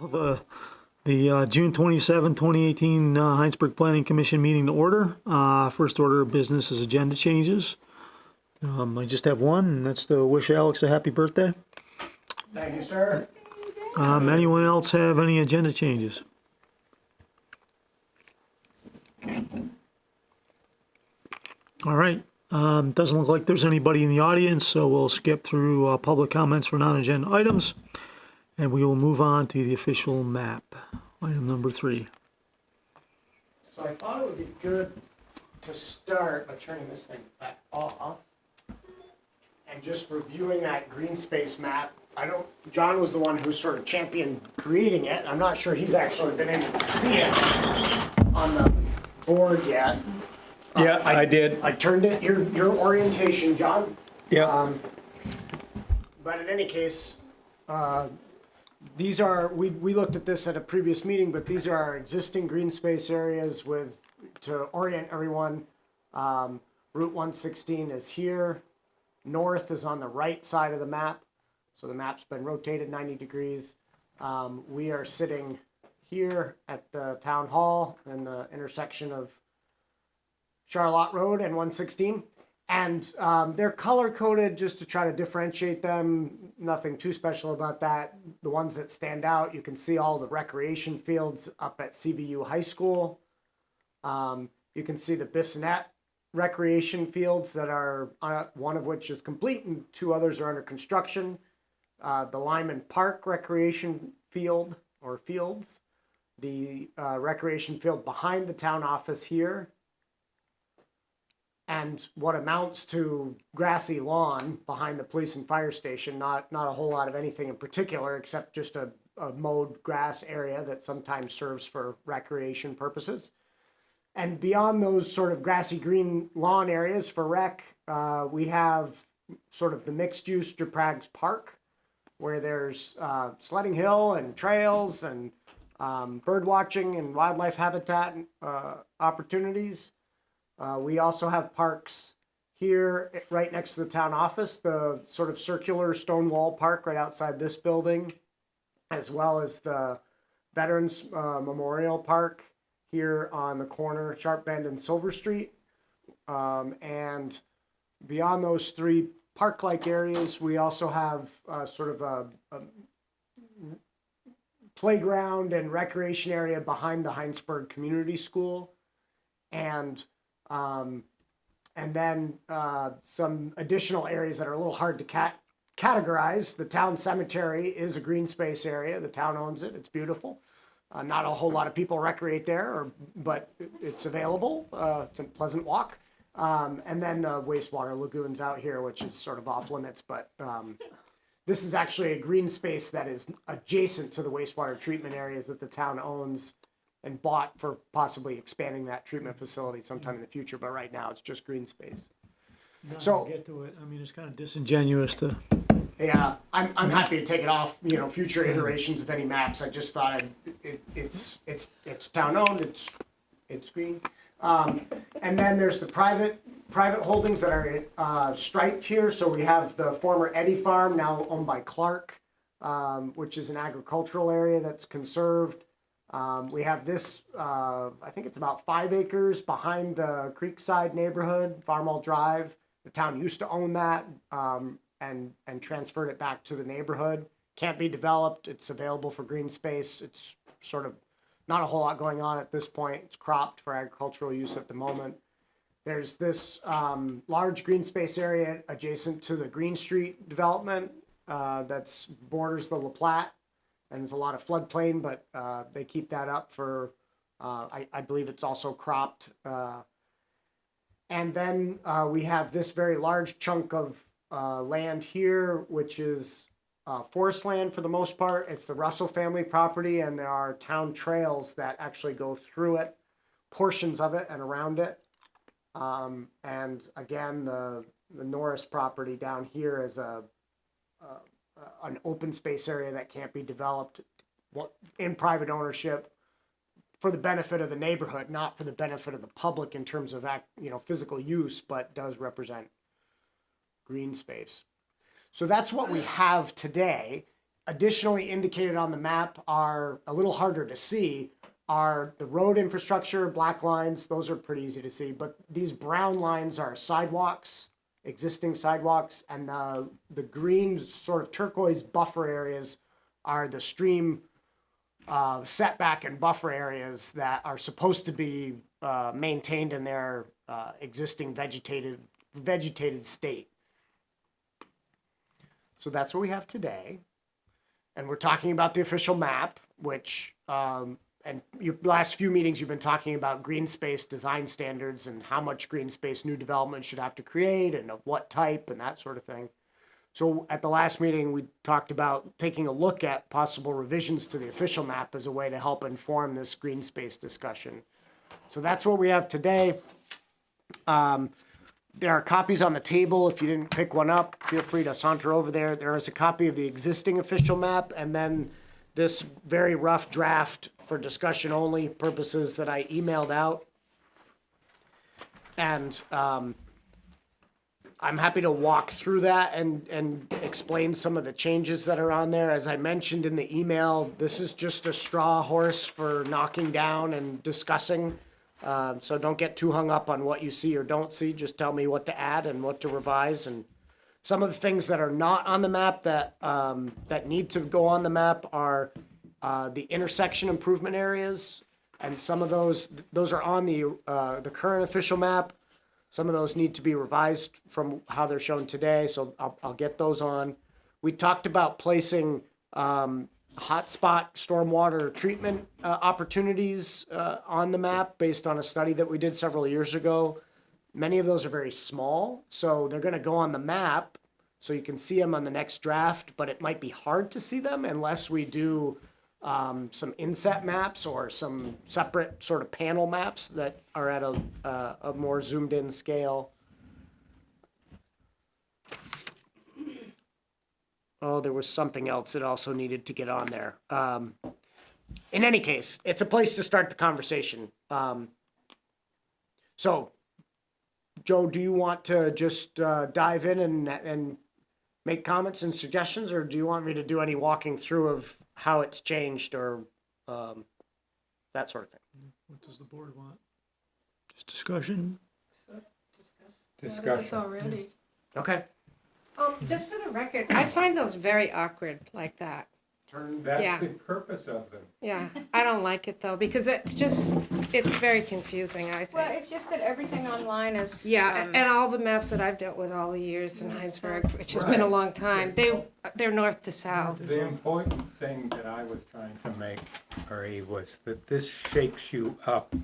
The June 27, 2018 Hinesburg Planning Commission meeting to order. First order of business is agenda changes. I just have one, and that's to wish Alex a happy birthday. Thank you, sir. Anyone else have any agenda changes? All right. Doesn't look like there's anybody in the audience, so we'll skip through public comments for non-agenda items, and we will move on to the official map, item number 3. So I thought it would be good to start by turning this thing back off and just reviewing that green space map. John was the one who sort of championed creating it. I'm not sure he's actually been able to see it on the board yet. Yeah, I did. I turned it, your orientation, John. Yeah. But in any case, these are, we looked at this at a previous meeting, but these are our existing green space areas to orient everyone. Route 116 is here. North is on the right side of the map. So the map's been rotated 90 degrees. We are sitting here at the town hall in the intersection of Charlotte Road and 116. And they're color coded just to try to differentiate them. Nothing too special about that. The ones that stand out, you can see all the recreation fields up at CVU High School. You can see the Bissonnet recreation fields that are, one of which is complete and 2 others are under construction. The Lyman Park recreation field or fields. The recreation field behind the town office here. And what amounts to grassy lawn behind the police and fire station, not a whole lot of anything in particular, except just a mowed grass area that sometimes serves for recreation purposes. And beyond those sort of grassy green lawn areas for rec, we have sort of the mixed use Geprags Park, where there's sledding hill and trails and bird watching and wildlife habitat opportunities. We also have parks here right next to the town office, the sort of circular stone wall park right outside this building, as well as the Veterans Memorial Park here on the corner, Sharp Bend and Silver Street. And beyond those 3 park-like areas, we also have sort of a playground and recreation area behind the Hinesburg Community School. And then some additional areas that are a little hard to categorize. The town cemetery is a green space area. The town owns it. It's beautiful. Not a whole lot of people recreate there, but it's available. It's a pleasant walk. And then wastewater lagoons out here, which is sort of off limits. But this is actually a green space that is adjacent to the wastewater treatment areas that the town owns and bought for possibly expanding that treatment facility sometime in the future, but right now it's just green space. So get to it. I mean, it's kind of disingenuous to. Yeah, I'm happy to take it off. Future iterations of any maps. I just thought it's town owned. It's green. And then there's the private holdings that are striped here. So we have the former Eddy Farm, now owned by Clark, which is an agricultural area that's conserved. We have this, I think it's about 5 acres behind the Creekside neighborhood, Farmall Drive. The town used to own that and transferred it back to the neighborhood. Can't be developed. It's available for green space. It's sort of not a whole lot going on at this point. It's cropped for agricultural use at the moment. There's this large green space area adjacent to the Green Street development that's borders the La Platte. And there's a lot of floodplain, but they keep that up for, I believe it's also cropped. And then we have this very large chunk of land here, which is forest land for the most part. It's the Russell family property, and there are town trails that actually go through it, portions of it and around it. And again, the Norris property down here is an open space area that can't be developed in private ownership for the benefit of the neighborhood, not for the benefit of the public in terms of physical use, but does represent green space. So that's what we have today. additionally indicated on the map are a little harder to see are the road infrastructure, black lines, those are pretty easy to see, but these brown lines are sidewalks, existing sidewalks, and the green sort of turquoise buffer areas are the stream setback and buffer areas that are supposed to be maintained in their existing vegetated state. So that's what we have today. And we're talking about the official map, which, and your last few meetings, you've been talking about green space design standards and how much green space new development should have to create and of what type and that sort of thing. So at the last meeting, we talked about taking a look at possible revisions to the official map as a way to help inform this green space discussion. So that's what we have today. There are copies on the table. If you didn't pick one up, feel free to saunter over there. There is a copy of the existing official map and then this very rough draft for discussion only purposes that I emailed out. And I'm happy to walk through that and explain some of the changes that are on there. As I mentioned in the email, this is just a straw horse for knocking down and discussing. So don't get too hung up on what you see or don't see. Just tell me what to add and what to revise. And some of the things that are not on the map that that need to go on the map are the intersection improvement areas, and some of those are on the current official map. Some of those need to be revised from how they're shown today, so I'll get those on. We talked about placing hotspot stormwater treatment opportunities on the map based on a study that we did several years ago. Many of those are very small, so they're going to go on the map so you can see them on the next draft, but it might be hard to see them unless we do some inset maps or some separate sort of panel maps that are at a more zoomed in scale. Oh, there was something else that also needed to get on there. In any case, it's a place to start the conversation. So, Joe, do you want to just dive in and make comments and suggestions, or do you want me to do any walking through of how it's changed or that sort of thing? What does the board want? Just discussion? Discussion already. Okay. Just for the record, I find those very awkward like that. That's Yeah. the purpose of them. Yeah, I don't like it though, because it's very confusing, I Well, think. it's just that everything online is. Yeah, and all the maps that I've dealt with all the years in Hinesburg, which has been a long time, they're north to south. The important thing that I was trying to make, Marie, was that this shakes you up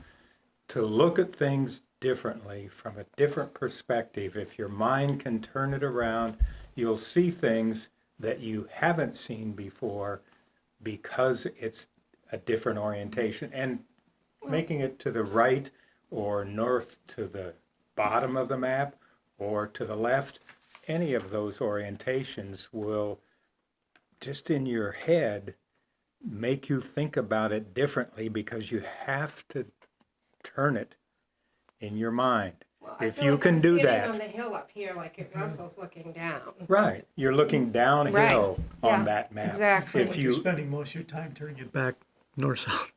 to look at things differently from a different perspective. If your mind can turn it around, you'll see things that you haven't seen before because it's a different orientation. And making it to the right or north to the bottom of the map or to the left, any of those orientations will, just in your head, make you think about it differently because you have to turn it in your mind. If you can do I'm that. on the hill up here, like if Russell's looking down. Right, you're looking downhill Right, on yeah, that map. exactly. If You're you, spending most of your time turning it back north-south.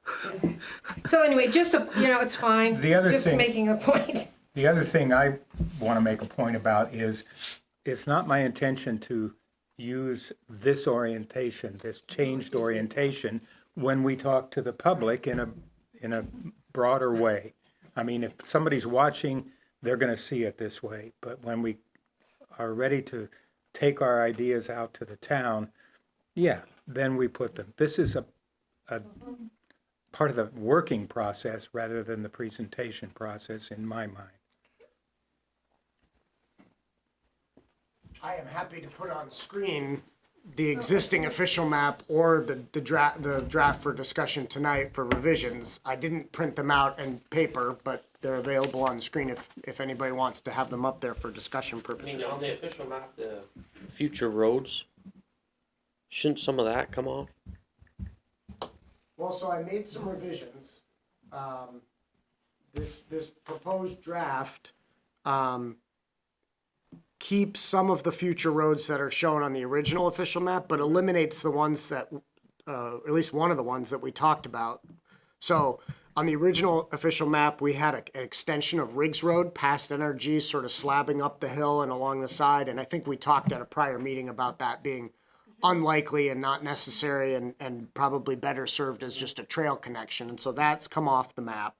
So anyway, just, it's fine. The other Just thing- making a point. the other thing I want to make a point about is it's not my intention to use this orientation, this changed orientation, when we talk to the public in a broader way. I mean, if somebody's watching, they're going to see it this way. But when we are ready to take our ideas out to the town, yeah, then we put them. This is a part of the working process rather than the presentation process in my mind. I am happy to put on screen the existing official map or the draft for discussion tonight for revisions. I didn't print them out in paper, but they're available on the screen if anybody wants to have them up there for discussion I purposes. mean, on the official map, the future roads, shouldn't some of that come off? Well, so I made some revisions. This proposed draft keeps some of the future roads that are shown on the original official map, but eliminates the ones that, at least one of the ones that we talked about. So on the original official map, we had an extension of Riggs Road past NRG, sort of slabbing up the hill and along the side. And I think we talked at a prior meeting about that being unlikely and not necessary, and probably better served as just a trail connection. And so that's come off the map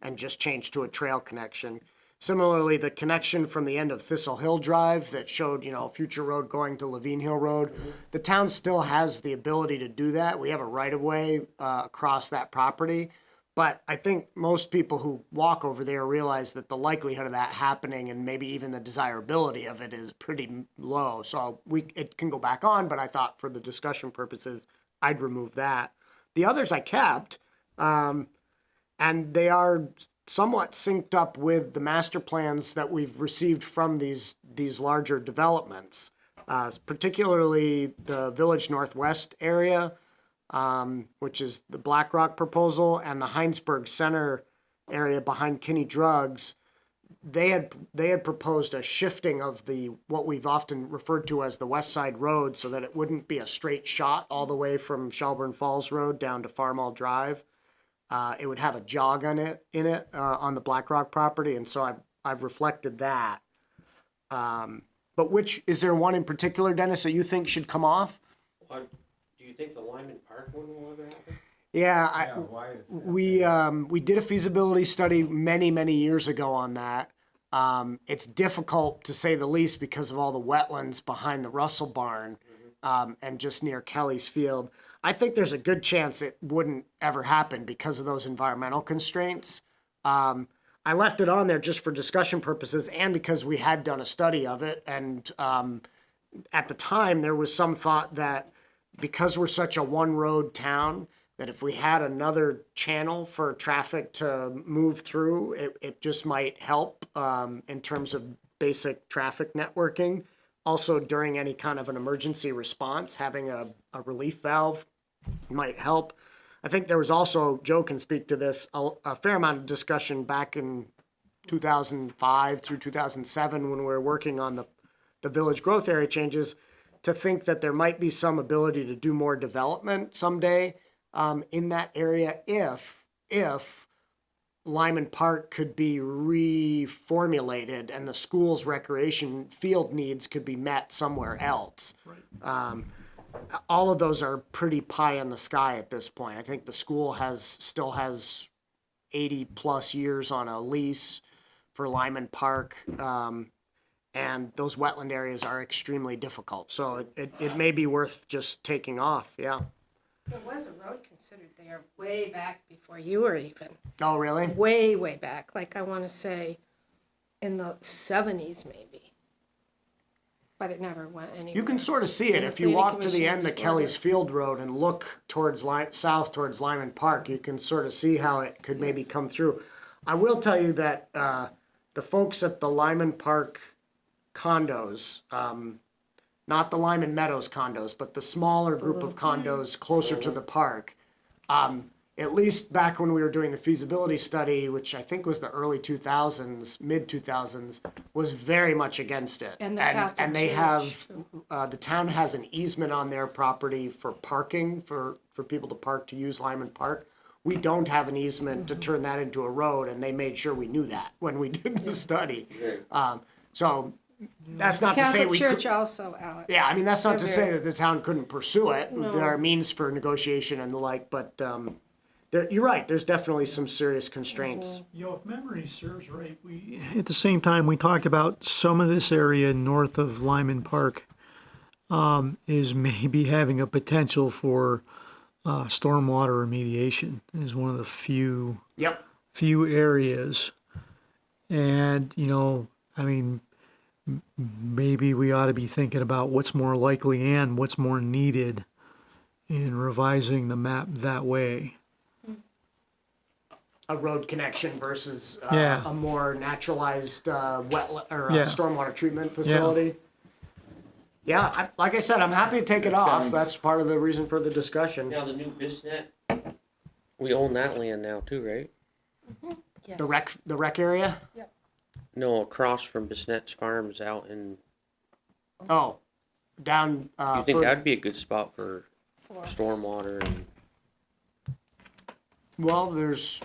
and just changed to a trail connection. Similarly, the connection from the end of Thistle Hill Drive that showed, a future road going to Levine Hill Road, the town still has the ability to do that. We have a right-of-way across that property. But I think most people who walk over there realize that the likelihood of that happening, and maybe even the desirability of it, is pretty low. So it can go back on, but I thought for the discussion purposes, I'd remove that. The others I kept, and they are somewhat synced up with the master plans that we've received from these larger developments, particularly the Village Northwest area, which is the Black Rock proposal, and the Hinesburg Center area behind Kinney Drugs. They had proposed a shifting of what we've often referred to as the West Side Road, so that it wouldn't be a straight shot all the way from Shelburne Falls Road down to Farmall Drive. It would have a jog on it on the Black Rock property, and so I've reflected that. But is there one in particular, Dennis, that you think should come off? Do you think the Lyman Park one will ever happen? Yeah, Why is that? we did a feasibility study many years ago on that. It's difficult to say the least because of all the wetlands behind the Russell barn, and just near Kelly's Field. I think there's a good chance it wouldn't ever happen because of those environmental constraints. I left it on there just for discussion purposes and because we had done a study of it. And at the time, there was some thought that because we're such a one-road town, that if we had another channel for traffic to move through, it just might help in terms of basic traffic networking. Also, during any kind of an emergency response, having a relief valve might help. I think there was also, Joe can speak to this, a fair amount of discussion back in 2005 through 2007 when we were working on the village growth area changes, to think that there might be some ability to do more development someday in that area if Lyman Park could be reformulated and the school's recreation field needs could be met somewhere else. Right. All of those are pretty pie in the sky at this point. I think the school still has 80 plus years on a lease for Lyman Park. And those wetland areas are extremely difficult. So it may be worth just taking off, yeah. There was a road considered there way back before you were even. Oh, really? Way back. Like I want to say in the 70s maybe. But it never went anywhere. You can sort of see it. And If you planning walk to the commission end of explored Kelly's it. Field Road and look towards south towards Lyman Park, you can sort of see how it could maybe come through. I will tell you that the folks at the Lyman Park condos, not the Lyman Meadows condos, but the smaller group of condos closer to the park, at least back when we were doing the feasibility study, which I think was the early 2000s, mid 2000s, was very much against it. And the Catholic they Church. have, the town has an easement on their property for parking, for people to park to use Lyman Park. We don't have an easement to turn that into a road, and they made sure we knew that when we did the study. So that's not to say Catholic we Church could. also, Alex. Yeah, I mean, that's not to They're say very- that the town couldn't pursue it. No. There are means for negotiation and the like, but you're right, there's definitely some serious constraints. If memory serves right, at the same time, we talked about some of this area north of Lyman Park is maybe having a potential for stormwater remediation. Is one of the few Yep. areas. And, I mean, maybe we ought to be thinking about what's more likely and what's more needed in revising the map that way. A road connection versus Yeah. a more naturalized wetland or Yeah. stormwater treatment facility. Yeah, like I said, I'm happy to take it off. sounds- That's part of the reason for the discussion. Now, the new BizNet, we own that land now too, right? Yes. The rec area. No, across from BizNet's farms out in Oh, down, You think fur- that'd be a good spot for Forest. stormwater and, well, there's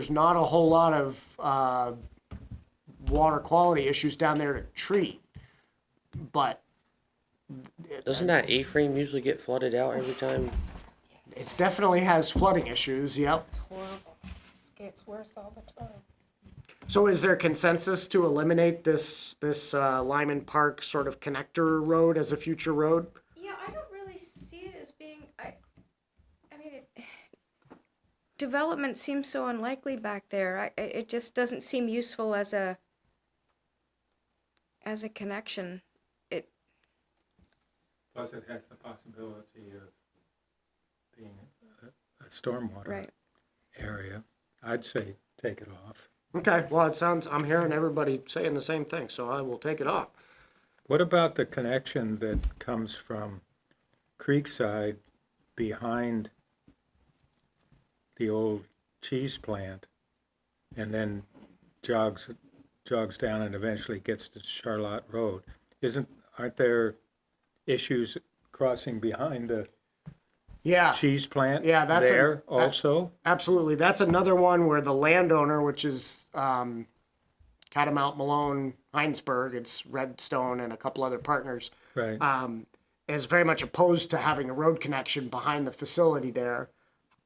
not a whole lot of, water quality issues down there to treat. But doesn't that A-frame usually get flooded out every time? it definitely has flooding issues, yep. It's horrible. It gets worse all the time. So is there consensus to eliminate this Lyman Park sort of connector road as a future road? Yeah, I don't really see it as being, I mean, development seems so unlikely back there. It just doesn't seem useful as a connection. Plus it has the possibility of being a stormwater Right. area. I'd say take it off. Okay, well, I'm hearing everybody saying the same thing, so I will take it off. What about the connection that comes from Creekside behind the old cheese plant and then jogs down and eventually gets to Charlotte Road? Aren't there issues crossing behind the Yeah, cheese plant Yeah, that's there also? absolutely. That's another one where the landowner, which is Catamount Malone, Hinesburg, it's Redstone and a couple other partners, Right. is very much opposed to having a road connection behind the facility there.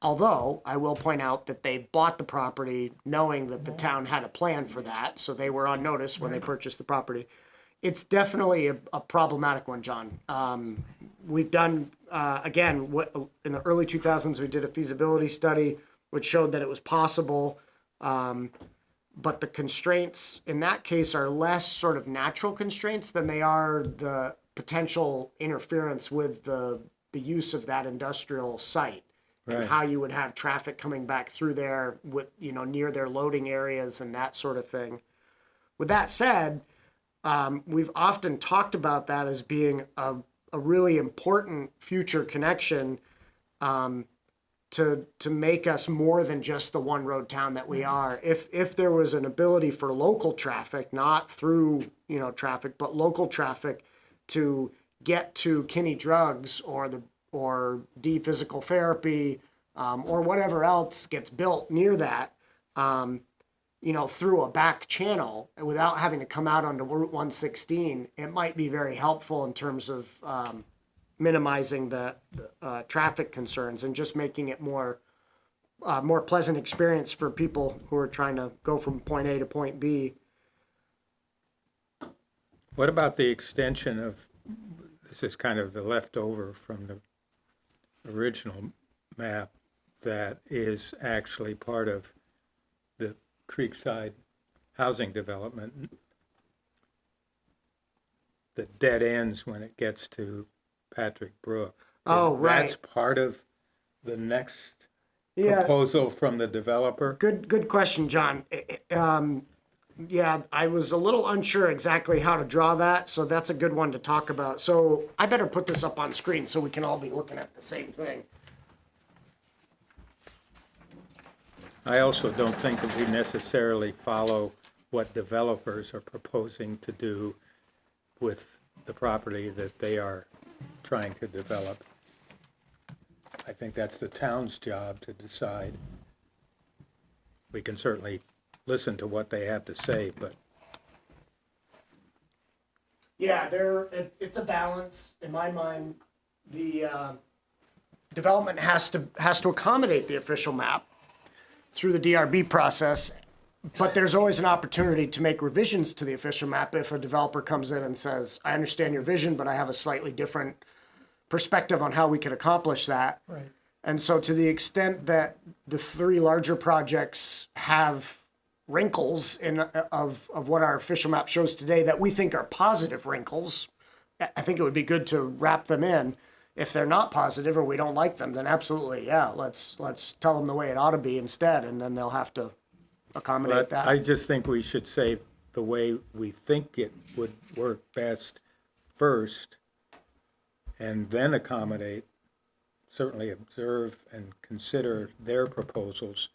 Although I will point out that they bought the property knowing that the town had a plan for that, so they were on notice when they purchased the property. It's definitely a problematic one, John. We've done, again, in the early 2000s, we did a feasibility study which showed that it was possible. But the constraints in that case are less sort of natural constraints than they are the potential interference with the use of that industrial site. And Right. how you would have traffic coming back through there with, near their loading areas and that sort of thing. With that said, we've often talked about that as being a really important future connection to make us more than just the one road town that we are. If there was an ability for local traffic, not through traffic, but local traffic to get to Kinney Drugs or D Physical Therapy or whatever else gets built near that. Through a back channel without having to come out onto Route 116, it might be very helpful in terms of minimizing the traffic concerns and just making it more pleasant experience for people who are trying to go from point A to point B. What about the extension of, this is kind of the leftover from the original map that is actually part of the Creekside housing development that dead ends when it gets to Patrick Brook. Oh, right. That's part of the next Yeah. proposal from the developer? Good question, John. Yeah, I was a little unsure exactly how to draw that, so that's a good one to talk about. So I better put this up on screen so we can all be looking at the same thing. I also don't think that we necessarily follow what developers are proposing to do with the property that they are trying to develop. I think that's the town's job to decide. We can certainly listen to what they have to say, but Yeah, it's a balance in my mind. The development has to accommodate the official map through the DRB process, but there's always an opportunity to make revisions to the official map if a developer comes in and says, "I understand your vision, but I have a slightly different perspective on how we can accomplish that." Right. And so to the extent that the three larger projects have wrinkles of what our official map shows today that we think are positive wrinkles, I think it would be good to wrap them in. If they're not positive or we don't like them, then absolutely, yeah, let's tell them the way it ought to be instead, and then they'll have to accommodate but I that. just think we should say the way we think it would work best first, and then accommodate, certainly observe and consider their proposals,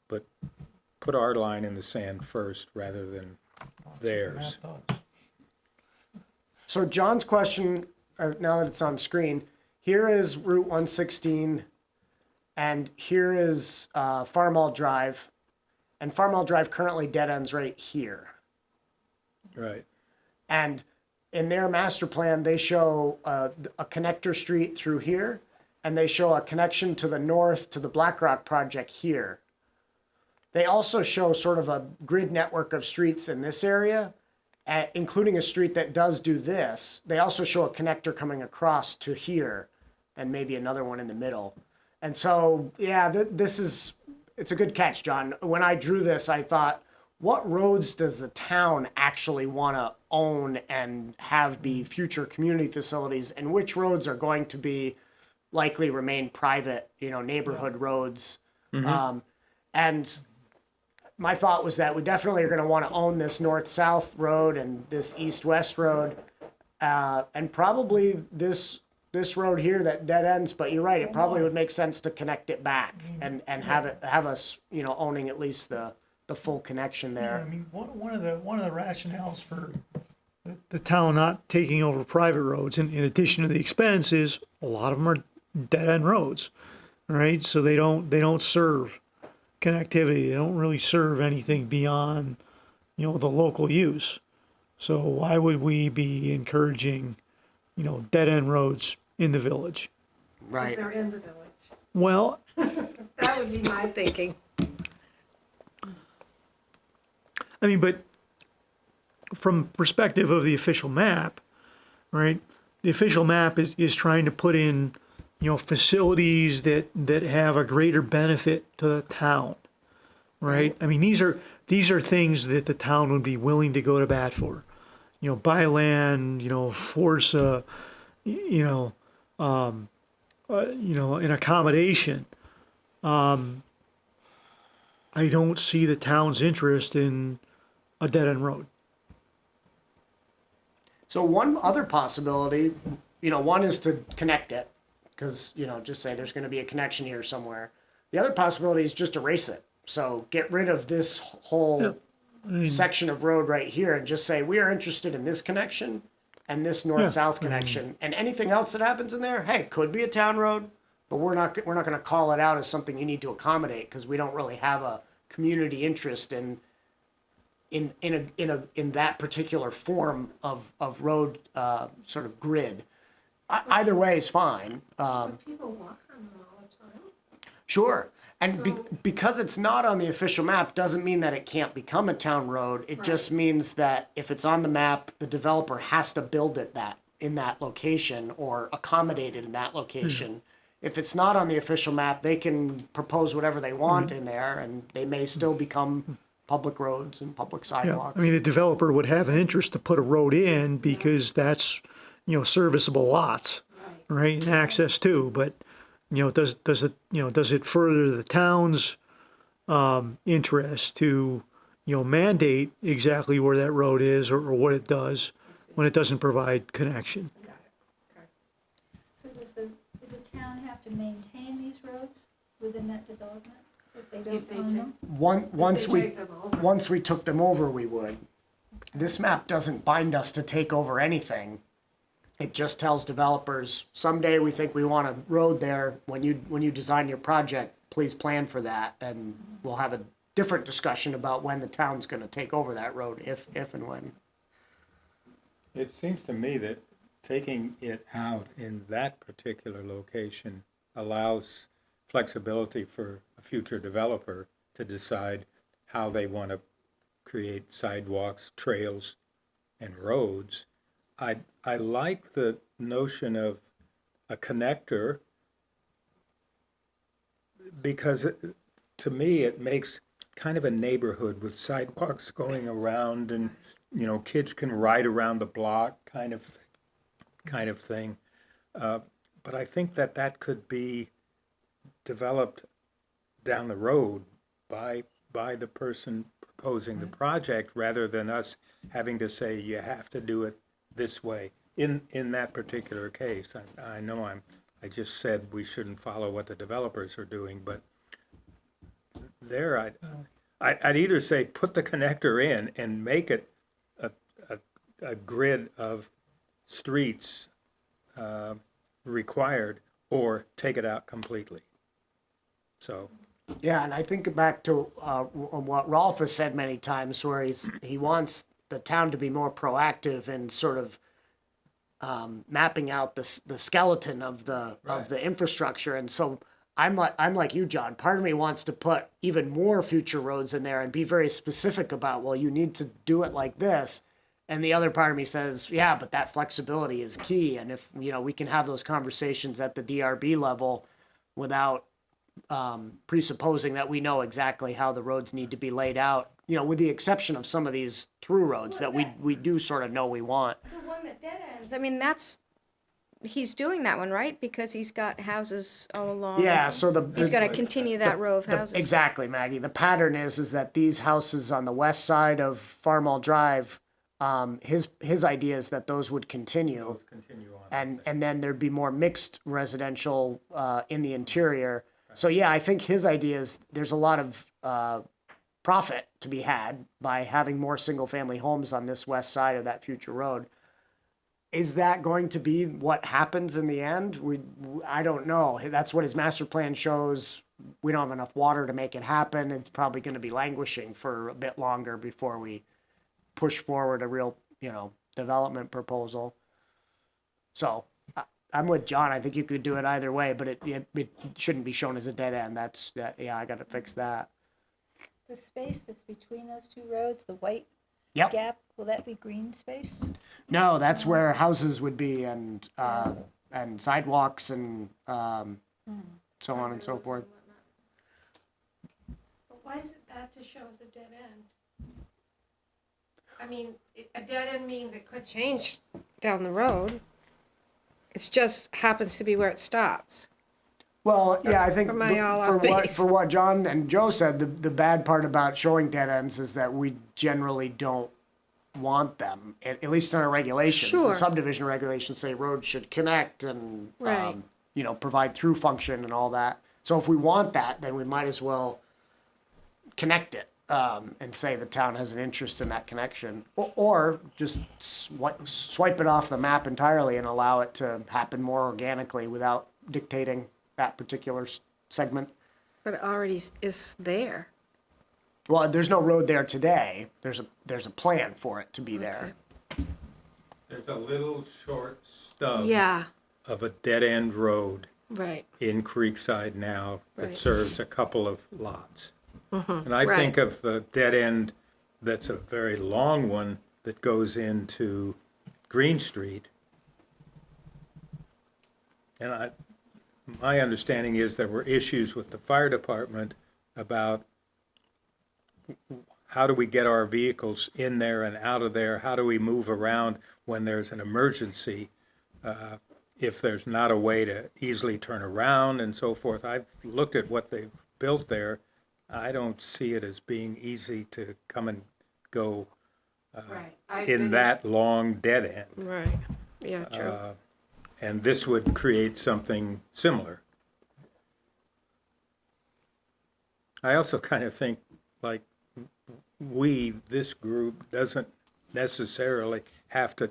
but put our line in the sand first rather than theirs. So John's question, now that it's on screen, here is Route 116, and here is Farmall Drive, and Farmall Drive currently dead ends right here. Right. And in their master plan, they show a connector street through here, and they show a connection to the north to the Blackrock project here. They also show sort of a grid network of streets in this area, including a street that does do this. They also show a connector coming across to here, and maybe another one in the middle. And so, yeah, it's a good catch, John. When I drew this, I thought, what roads does the town actually want to own and have be future community facilities, and which roads are going to be likely remain private, neighborhood roads? And my thought was that we definitely are going to want to own this north-south road and this east-west road, and probably this road here that dead ends. But you're right; it probably would make sense to connect it back and have us owning at least the full connection I there. mean, one of the rationales for the town not taking over private roads, in addition to the expense, is a lot of them are dead end roads, right? So they don't serve connectivity. They don't really serve anything beyond, the local use. So why would we be encouraging, dead end roads in the village? Because Right. they're in the village. Well, That would be my thinking. I mean, but from perspective of the official map, right? The official map is trying to put in, facilities that have a greater benefit to the town, right? I mean, these are things that the town would be willing to go to bat for, buy land, force an accommodation. I don't see the town's interest in a dead end road. So one other possibility, one is to connect it, because, just say there's going to be a connection here somewhere. The other possibility is just erase it. So get rid of this whole section of road right here and just say, we are interested in this connection and this north-south connection. And anything else that happens in there, hey, could be a town road, but we're not going to call it out as something you need to accommodate, because we don't really have a community interest in that particular form of road sort of grid. Either way is fine. People walk on them all the time. Sure. And because it's not on the official map doesn't mean that it can't become a town road. It just means that if it's on the map, the developer has to build it in that location or accommodate it in that location. If it's not on the official map, they can propose whatever they want in there, and they may still become public roads and public Yeah, sidewalks. I mean, the developer would have an interest to put a road in because that's, serviceable lots, right, and access to, but, does it further the town's interest to, mandate exactly where that road is or what it does when it doesn't provide connection? So does the town have to maintain these roads within that development if they If don't they own them? Once They we take them over. once we took them over, we would. This map doesn't bind us to take over anything. It just tells developers, someday we think we want a road there. When you design your project, please plan for that, and we'll have a different discussion about when the town's going to take over that road, if and when. It seems to me that taking it out in that particular location allows flexibility for a future developer to decide how they want to create sidewalks, trails, and roads. I like the notion of a connector because to me it makes kind of a neighborhood with sidewalks going around, and kids can ride around the block kind of thing. But I think that could be developed down the road by the person proposing the project, rather than us having to say you have to do it this way in that particular case. I know I just said we shouldn't follow what the developers are doing, but there I'd either say put the connector in and make it a grid of streets required, or take it out completely. So, Yeah, and I think back to what Rolf has said many times, where he wants the town to be more proactive in sort of mapping out the skeleton of the infrastructure. And so I'm like you, John. Part of me wants to put even more future roads in there and be very specific about, well, you need to do it like this. And the other part of me says, yeah, but that flexibility is key. And if, we can have those conversations at the DRB level without presupposing that we know exactly how the roads need to be laid out, with the exception of some of these through roads that we do sort of know we want. The one that dead ends, I mean, he's doing that one, right? Because he's got houses all along. Yeah, so He's gonna continue that row of houses. Exactly, Maggie. The pattern is that these houses on the west side of Farmall Drive, his idea is that those would continue. continue on. And then there'd be more mixed residential in the interior. So yeah, I think his idea is there's a lot of profit to be had by having more single family homes on this west side of that future road. Is that going to be what happens in the end? I don't know. That's what his master plan shows. We don't have enough water to make it happen. It's probably going to be languishing for a bit longer before we push forward a real, development proposal. So I'm with John. I think you could do it either way, but it shouldn't be shown as a dead end. Yeah, I got to fix that. The space that's between those two roads, the white Yep. gap, will that be green space? No, that's where houses would be and sidewalks and so on and so forth. But why is it bad to show as a dead end? I mean, a dead end means it could change down the road. It's just happens to be where it stops. Well, yeah, I think Am I all off base? for what John and Joe said, the bad part about showing dead ends is that we generally don't want them, at least in our regulations. Sure. The subdivision regulations say roads should connect and, Right. provide through function and all that. So if we want that, then we might as well connect it and say the town has an interest in that connection. Or just swipe it off the map entirely and allow it to happen more organically without dictating that particular segment. But it already is there. Well, there's no road there today. There's a plan for it to be there. There's a little short stub Yeah, of a dead-end road right. in Creekside now that Right. serves a couple of lots. And I right. think of the dead end that's a very long one that goes into Green Street. And my understanding is there were issues with the fire department about how do we get our vehicles in there and out of there? How do we move around when there's an emergency? If there's not a way to easily turn around and so forth. I've looked at what they've built there. I don't see it as being easy to come and go Right. I've in been- that long dead end. Right. Yeah, true. And this would create something similar. I also kind of think like this group doesn't necessarily have to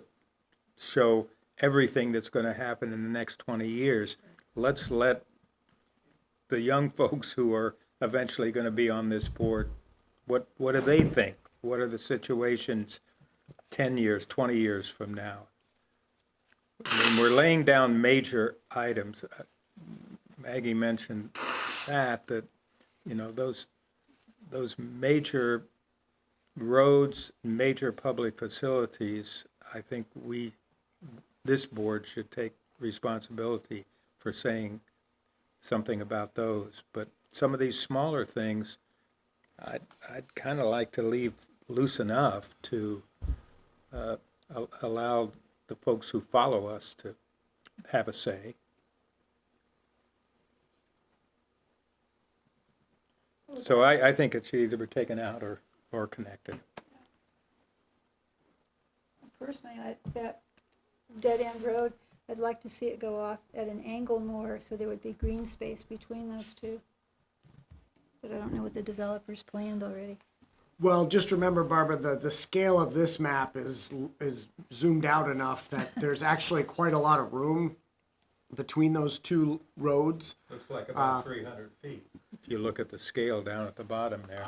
show everything that's going to happen in the next 20 years. Let's let the young folks who are eventually going to be on this board, what do they think? What are the situations 10 years, 20 years from now? I mean, we're laying down major items. Maggie mentioned that those major roads, major public facilities, I think this board should take responsibility for saying something about those. But some of these smaller things, I'd kind of like to leave loose enough to allow the folks who follow us to have a say. So I think it should either be taken out or connected. Personally, that dead-end road, I'd like to see it go off at an angle more, so there would be green space between those two. But I don't know what the developers planned already. Well, just remember, Barbara, the scale of this map is zoomed out enough that there's actually quite a lot of room between those two roads. Looks like about 300 feet. If you look at the scale down at the bottom there,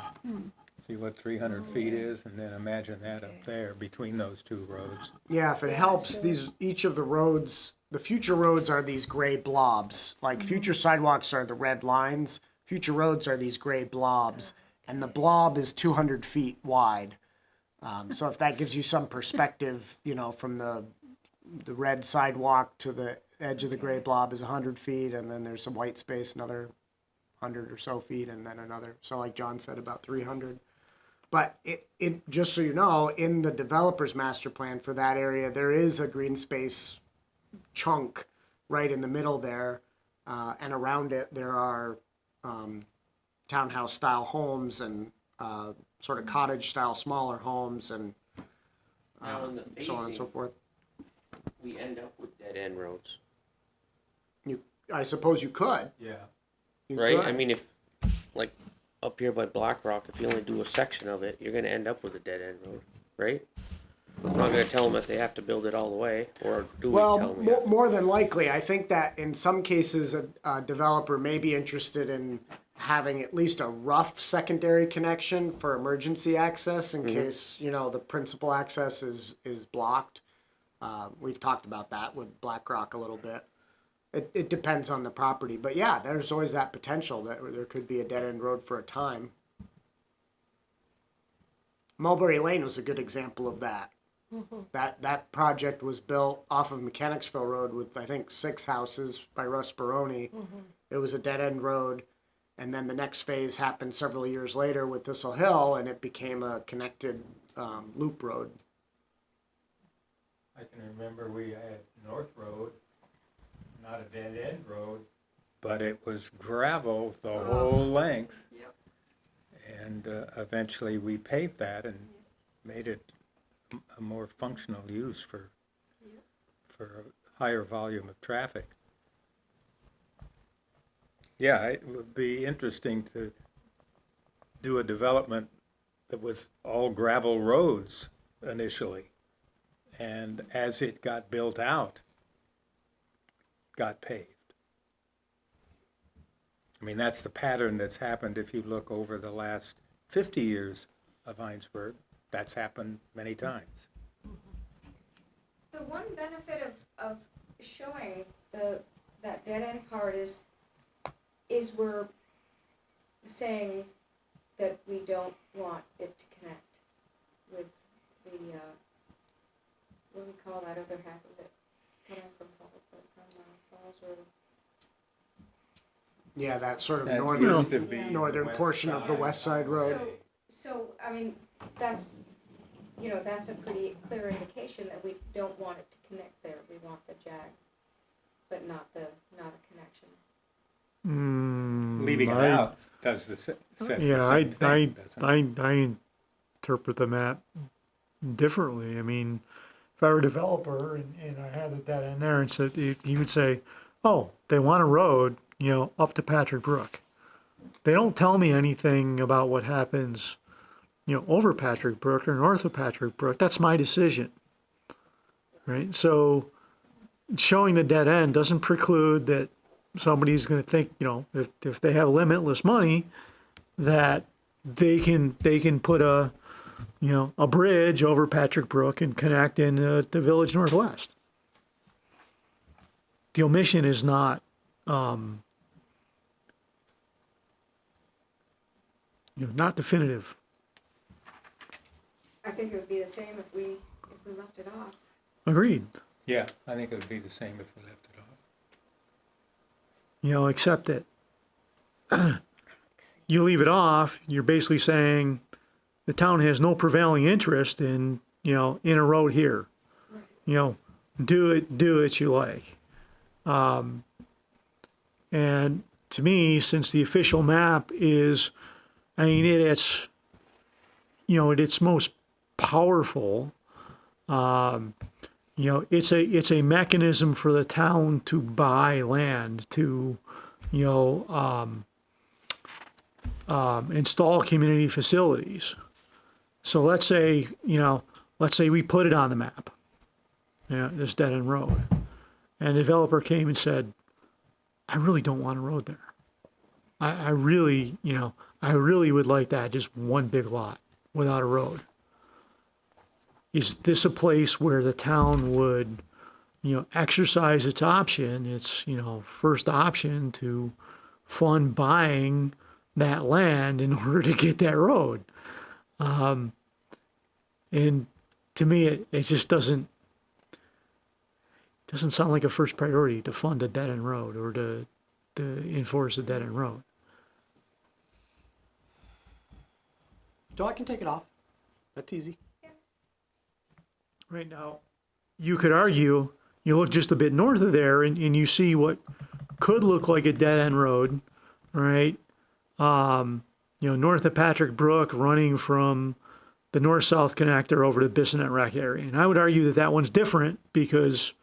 see what 300 feet is, and then imagine that up there between those two roads. Yeah, if it helps, each of the roads, the future roads are these gray blobs. Like future sidewalks are the red lines, future roads are these gray blobs, and the blob is 200 feet wide. So if that gives you some perspective, you know, from the red sidewalk to the edge of the gray blob is 100 feet, and then there's some white space, another 100 or so feet, and then another. So like John said, about 300. But it just so you know, in the developer's master plan for that area, there is a green space chunk right in the middle there, and around it there are townhouse style homes and sort of cottage style smaller homes and Now in the so on and so phasing, forth. we end up with dead end roads, I suppose you could. Yeah. You right? could. I mean, if, like, up here by Black Rock, if you only do a section of it, you're gonna end up with a dead end road, right? I'm not gonna tell them if they have to build it all the way, or do we tell Well, them? more than likely, I think that in some cases, a developer may be interested in having at least a rough secondary connection for emergency access in case, you know, the principal access is blocked. We've talked about that with Black Rock a little bit. It depends on the property, but yeah, there's always that potential that there could be a dead end road for a time. Mulberry Lane was a good example of that. That project was built off of Mechanicsville Road with, I think, 6 houses by Russ Baroni. It was a dead end road, and then the next phase happened several years later with Thistle Hill, and it became a connected loop road. I can remember we had North Road, not a dead end road, but it was gravel the whole length. Yep. And eventually we paved that and made it a more functional use for a higher volume of traffic. Yeah, it would be interesting to do a development that was all gravel roads initially. And as it got built out, got paved. I mean, that's the pattern that's happened if you look over the last 50 years of Hinesburg. That's happened many times. The one benefit of showing that dead end part is we're saying that we don't want it to connect with the, what do we call that other half of it, coming from Falls Road? Yeah, that sort of That northern used to be northern west portion of the side. West Side Road. So, I mean, that's, you know, that's a pretty clear indication that we don't want it to connect there. We want the jag, but not a connection. Leaving it out does the says the same thing, doesn't it? I interpret the map differently. I mean, if I were a developer and I had that in there and said, he would say, oh, they want a road, you know, up to Patrick Brook. They don't tell me anything about what happens, you know, over Patrick Brook or north of Patrick Brook. That's my decision, right? So showing the dead end doesn't preclude that somebody's going to think, you know, if they have limitless money, that they can put a, you know, a bridge over Patrick Brook and connect in the Village Northwest. The omission is not, you know, not definitive. I think it would be the same if we left it off. Agreed. Yeah, I think it would be the same if we left it off. You know, except that you leave it off, you're basically saying the town has no prevailing interest in, you know, in a road here. You know, do it you like. And to me, since the official map is, I mean, it's, you know, at its most powerful, you know, it's a mechanism for the town to buy land, to, you know, install community facilities. So let's say, we put it on the map, this dead end road. And the developer came and said, I really don't want a road there. I really would like that, just one big lot without a road. Is this a place where the town would, exercise its option, its, first option to fund buying that land in order to get that road? And to me, it just doesn't sound like a first priority to fund a dead end road or to enforce a dead end road. So I can take it off. That's easy. Right now, you could argue, you look just a bit north of there and you see what could look like a dead end road, right? North of Patrick Brook, running from the north-south connector over to Bissonnet Rec area. And I would argue that that one's different because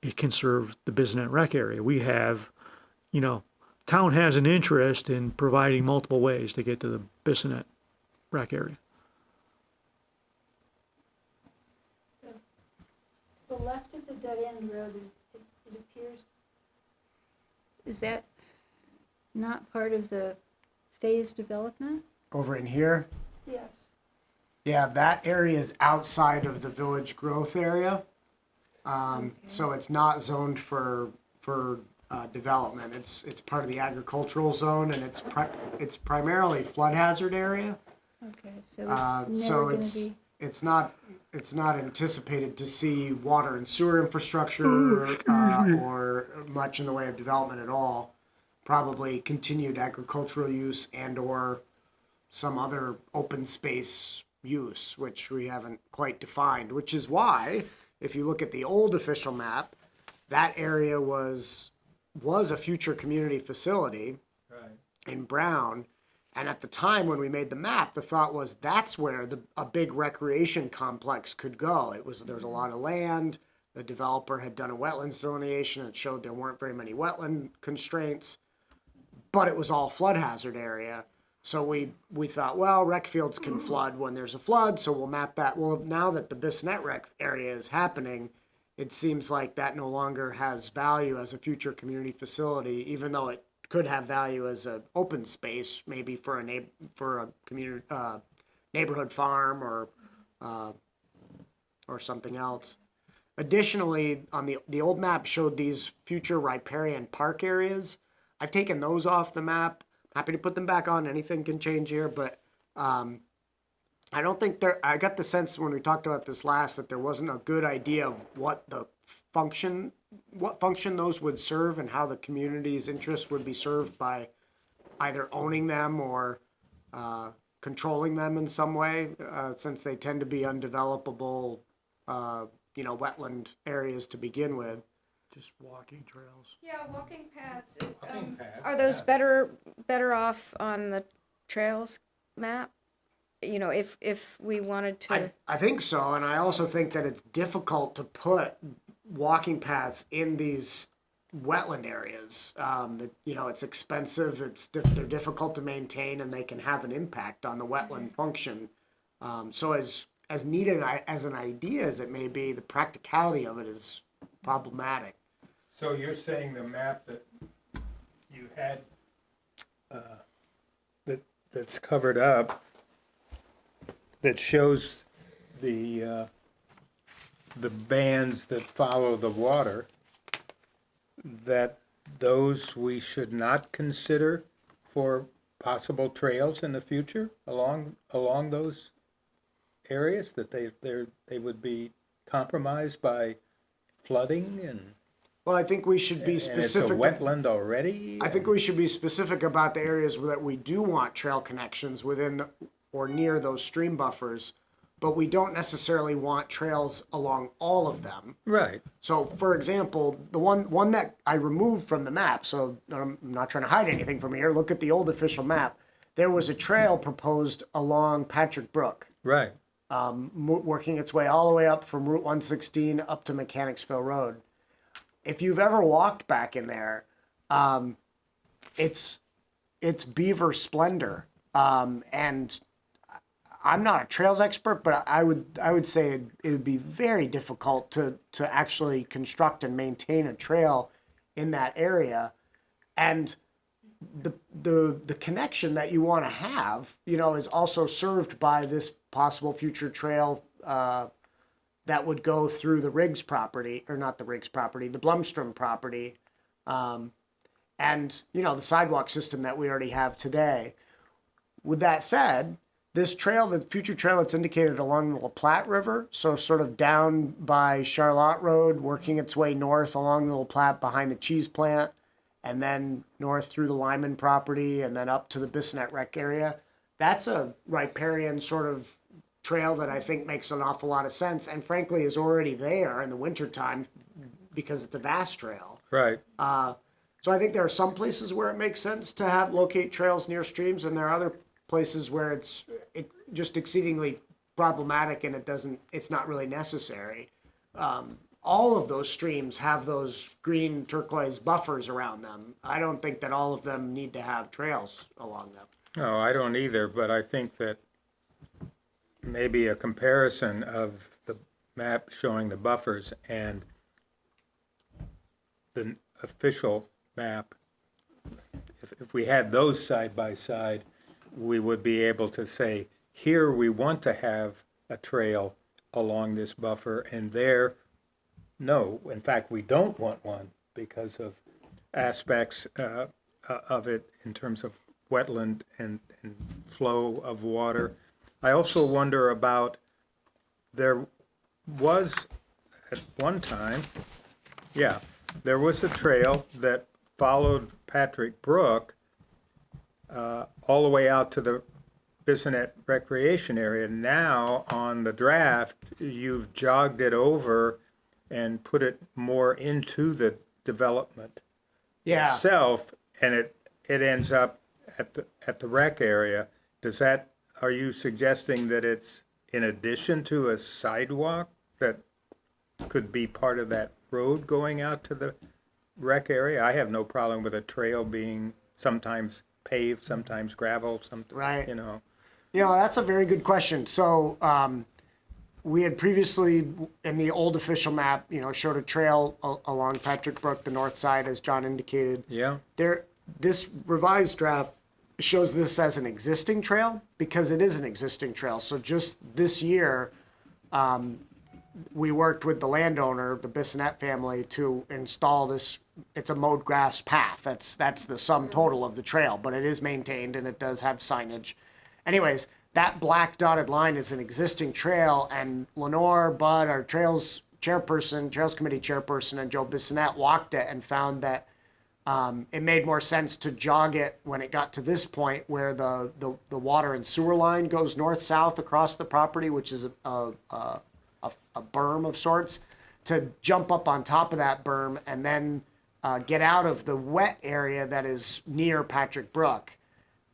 it can serve the Bissonnet Rec area. We have, town has an interest in providing multiple ways to get to the Bissonnet Rec area. To the left of the dead end road, it appears, is that not part of the phased development? Over in here, Yes. yeah, that area is outside of the village growth area. So it's not zoned for development. It's part of the agricultural zone, and it's primarily flood hazard area. Okay, so it's So never gonna be, it's not anticipated to see water and sewer infrastructure or much in the way of development at all. Probably continued agricultural use and or some other open space use, which we haven't quite defined, which is why, if you look at the old official map, that area was a future community facility in Brown. And at the time when we made the map, the thought was that's where a big recreation complex could go. There was a lot of land. The developer had done a wetlands delineation and showed there weren't very many wetland constraints, but it was all flood hazard area. So we thought, well, rec fields can flood when there's a flood, so we'll map that. Well, now that the Bissonnet rec area is happening, it seems like that no longer has value as a future community facility, even though it could have value as an open space, maybe for a community neighborhood farm or something else. Additionally, on the old map showed these future riparian park areas. I've taken those off the map. Happy to put them back on. Anything can change here, but I don't think I got the sense when we talked about this last that there wasn't a good idea of what function those would serve and how the community's interest would be served by either owning them or controlling them in some way, since they tend to be undevelopable, wetland areas to begin with. Just walking trails. Yeah, walking paths. Walking paths, Are those yeah. better off on the trails map? If we wanted to. I think so, and I also think that it's difficult to put walking paths in these wetland areas. It's expensive. They're difficult to maintain, and they can have an impact on the wetland function. So as needed as an idea as it may be, the practicality of it is problematic. So you're saying the map that you had that's covered up, that shows the bands that follow the water, that those we should not consider for possible trails in the future along those areas, that they would be compromised by flooding and Well, I think we should be specific. it's a wetland already. I think we should be specific about the areas that we do want trail connections within or near those stream buffers, but we don't necessarily want trails along all of them. Right. So, for example, the one that I removed from the map, so I'm not trying to hide anything from here, look at the old official map. There was a trail proposed along Patrick Brook, Right. working its way all the way up from Route 116 up to Mechanicsville Road. If you've ever walked back in there, it's beaver splendor. And I'm not a trails expert, but I would say it would be very difficult to actually construct and maintain a trail in that area, and the connection that you want to have, you know, is also served by this possible future trail that would go through the Riggs property, or not the Riggs property, the Blumstrom property, and you know, the sidewalk system that we already have today. With that said, this trail, the future trail that's indicated along the La Platte River, so sort of down by Charlotte Road, working its way north along the La Platte behind the cheese plant, and then north through the Lyman property, and then up to the Bissonnette Rec area. That's a riparian sort of trail that I think makes an awful lot of sense, and frankly is already there in the wintertime because it's a vast trail. Right. So I think there are some places where it makes sense to locate trails near streams, and there are other places where it's just exceedingly problematic and it's not really necessary. All of those streams have those green turquoise buffers around them. I don't think that all of them need to have trails along them. No, I don't either, but I think that maybe a comparison of the map showing the buffers and the official map, if we had those side by side, we would be able to say, here we want to have a trail along this buffer, and there, no. In fact, we don't want one because of aspects of it in terms of wetland and flow of water. I also wonder about, there was at one time, there was a trail that followed Patrick Brook all the way out to the Bissonnette Recreation Area. Now, on the draft, you've jogged it over and put it more into the development itself, and it ends up at the rec area. Are you suggesting that it's in addition to a sidewalk that could be part of that road going out to the rec area? I have no problem with a trail being sometimes paved, sometimes gravel, Right. you know. You know, that's a very good question. So we had previously, in the old official map, you know, showed a trail along Patrick Brook, the north side, as John indicated. Yeah. This revised draft shows this as an existing trail because it is an existing trail. So just this year, we worked with the landowner, the Bissonnette family, to install this. It's a mowed grass path. That's the sum total of the trail, but it is maintained and it does have signage. Anyways, that black dotted line is an existing trail, and Lenore Budd, our Trails Committee chairperson, and Joe Bissonnette walked it and found that it made more sense to jog it when it got to this point where the water and sewer line goes north-south across the property, which is a berm of sorts, to jump up on top of that berm and then get out of the wet area that is near Patrick Brook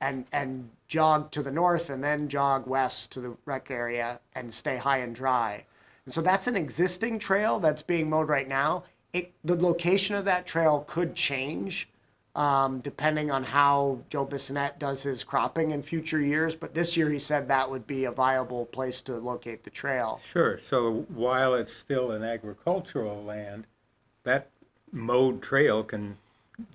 and jog to the north and then jog west to the rec area and stay high and dry. And so that's an existing trail that's being mowed right now. The location of that trail could change depending on how Joe Bissonnette does his cropping in future years. But this year he said that would be a viable place to locate the trail. Sure. So while it's still an agricultural land, that mowed trail can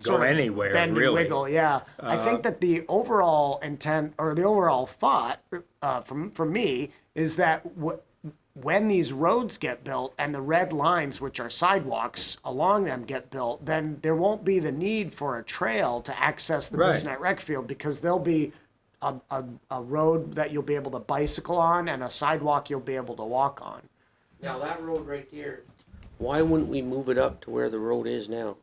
go Sort of anywhere, bend really. and wiggle, yeah. I think that the overall intent or the overall thought from me is that when these roads get built and the red lines, which are sidewalks along them, get built, then there won't be the need for a trail to access the Right. Bissonnette Rec Field because there'll be a road that you'll be able to bicycle on and a sidewalk you'll be able to walk on. Now that road right there, why wouldn't we move it up to where the road is now?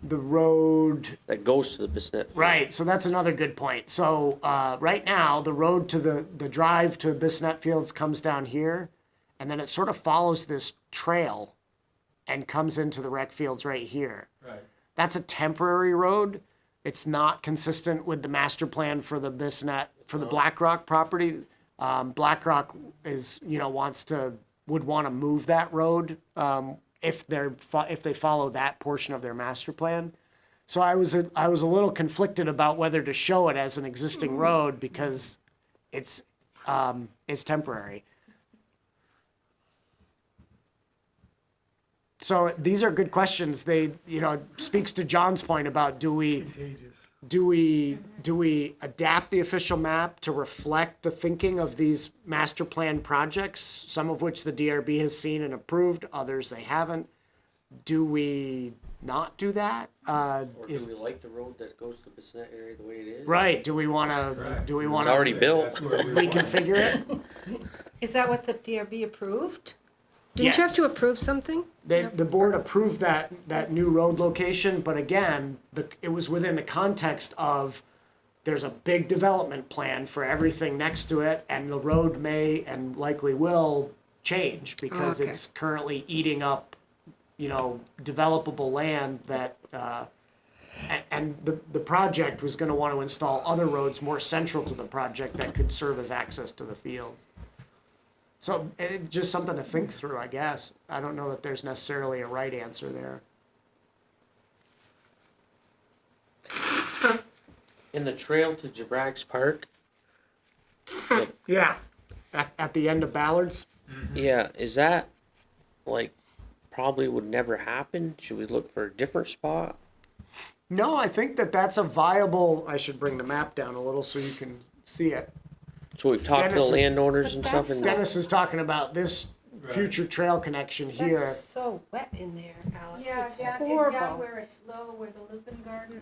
The road, That goes to the Bissonnette Field? right, so that's another good point. So right now, the road to the drive to Bissonnette Fields comes down here, and then it sort of follows this trail and comes into the rec fields right here. Right. That's a temporary road. It's not consistent with the master plan for the Bissonnette, for the Blackrock property. Blackrock would want to move that road if they follow that portion of their master plan. So I was a little conflicted about whether to show it as an existing road because It's temporary. So these are good questions. They, speaks to John's point about do we adapt the official map to reflect the thinking of these master plan projects, some of which the DRB has seen and approved, others they haven't? Do we not do that? Or do we like the road that goes to the Bissonnette area the way it is? Right, do we want to It's already built. That's where we want it. reconfigure it? Is that what the DRB approved? Didn't you have Yes. to approve something? The board approved that new road location, but again, it was within the context of there's a big development plan for everything next to it, and the road may and likely will change because Okay. it's currently eating up, developable land that, and the project was gonna want to install other roads more central to the project that could serve as access to the fields. So it's just something to think through, I guess. I don't know that there's necessarily a right answer there. In the trail to Jabrag's Park, Yeah. At the end of Ballards? yeah, is that like probably would never happen? Should we look for a different spot? No, I think that's a viable, I should bring the map down a little so you can see it. So we've talked to the Dennis- landowners and But stuff, that's and Dennis is talking about this future trail connection here. That's so wet in there, Alex. Yeah, It's down horrible. where it's low, where the lupin garden,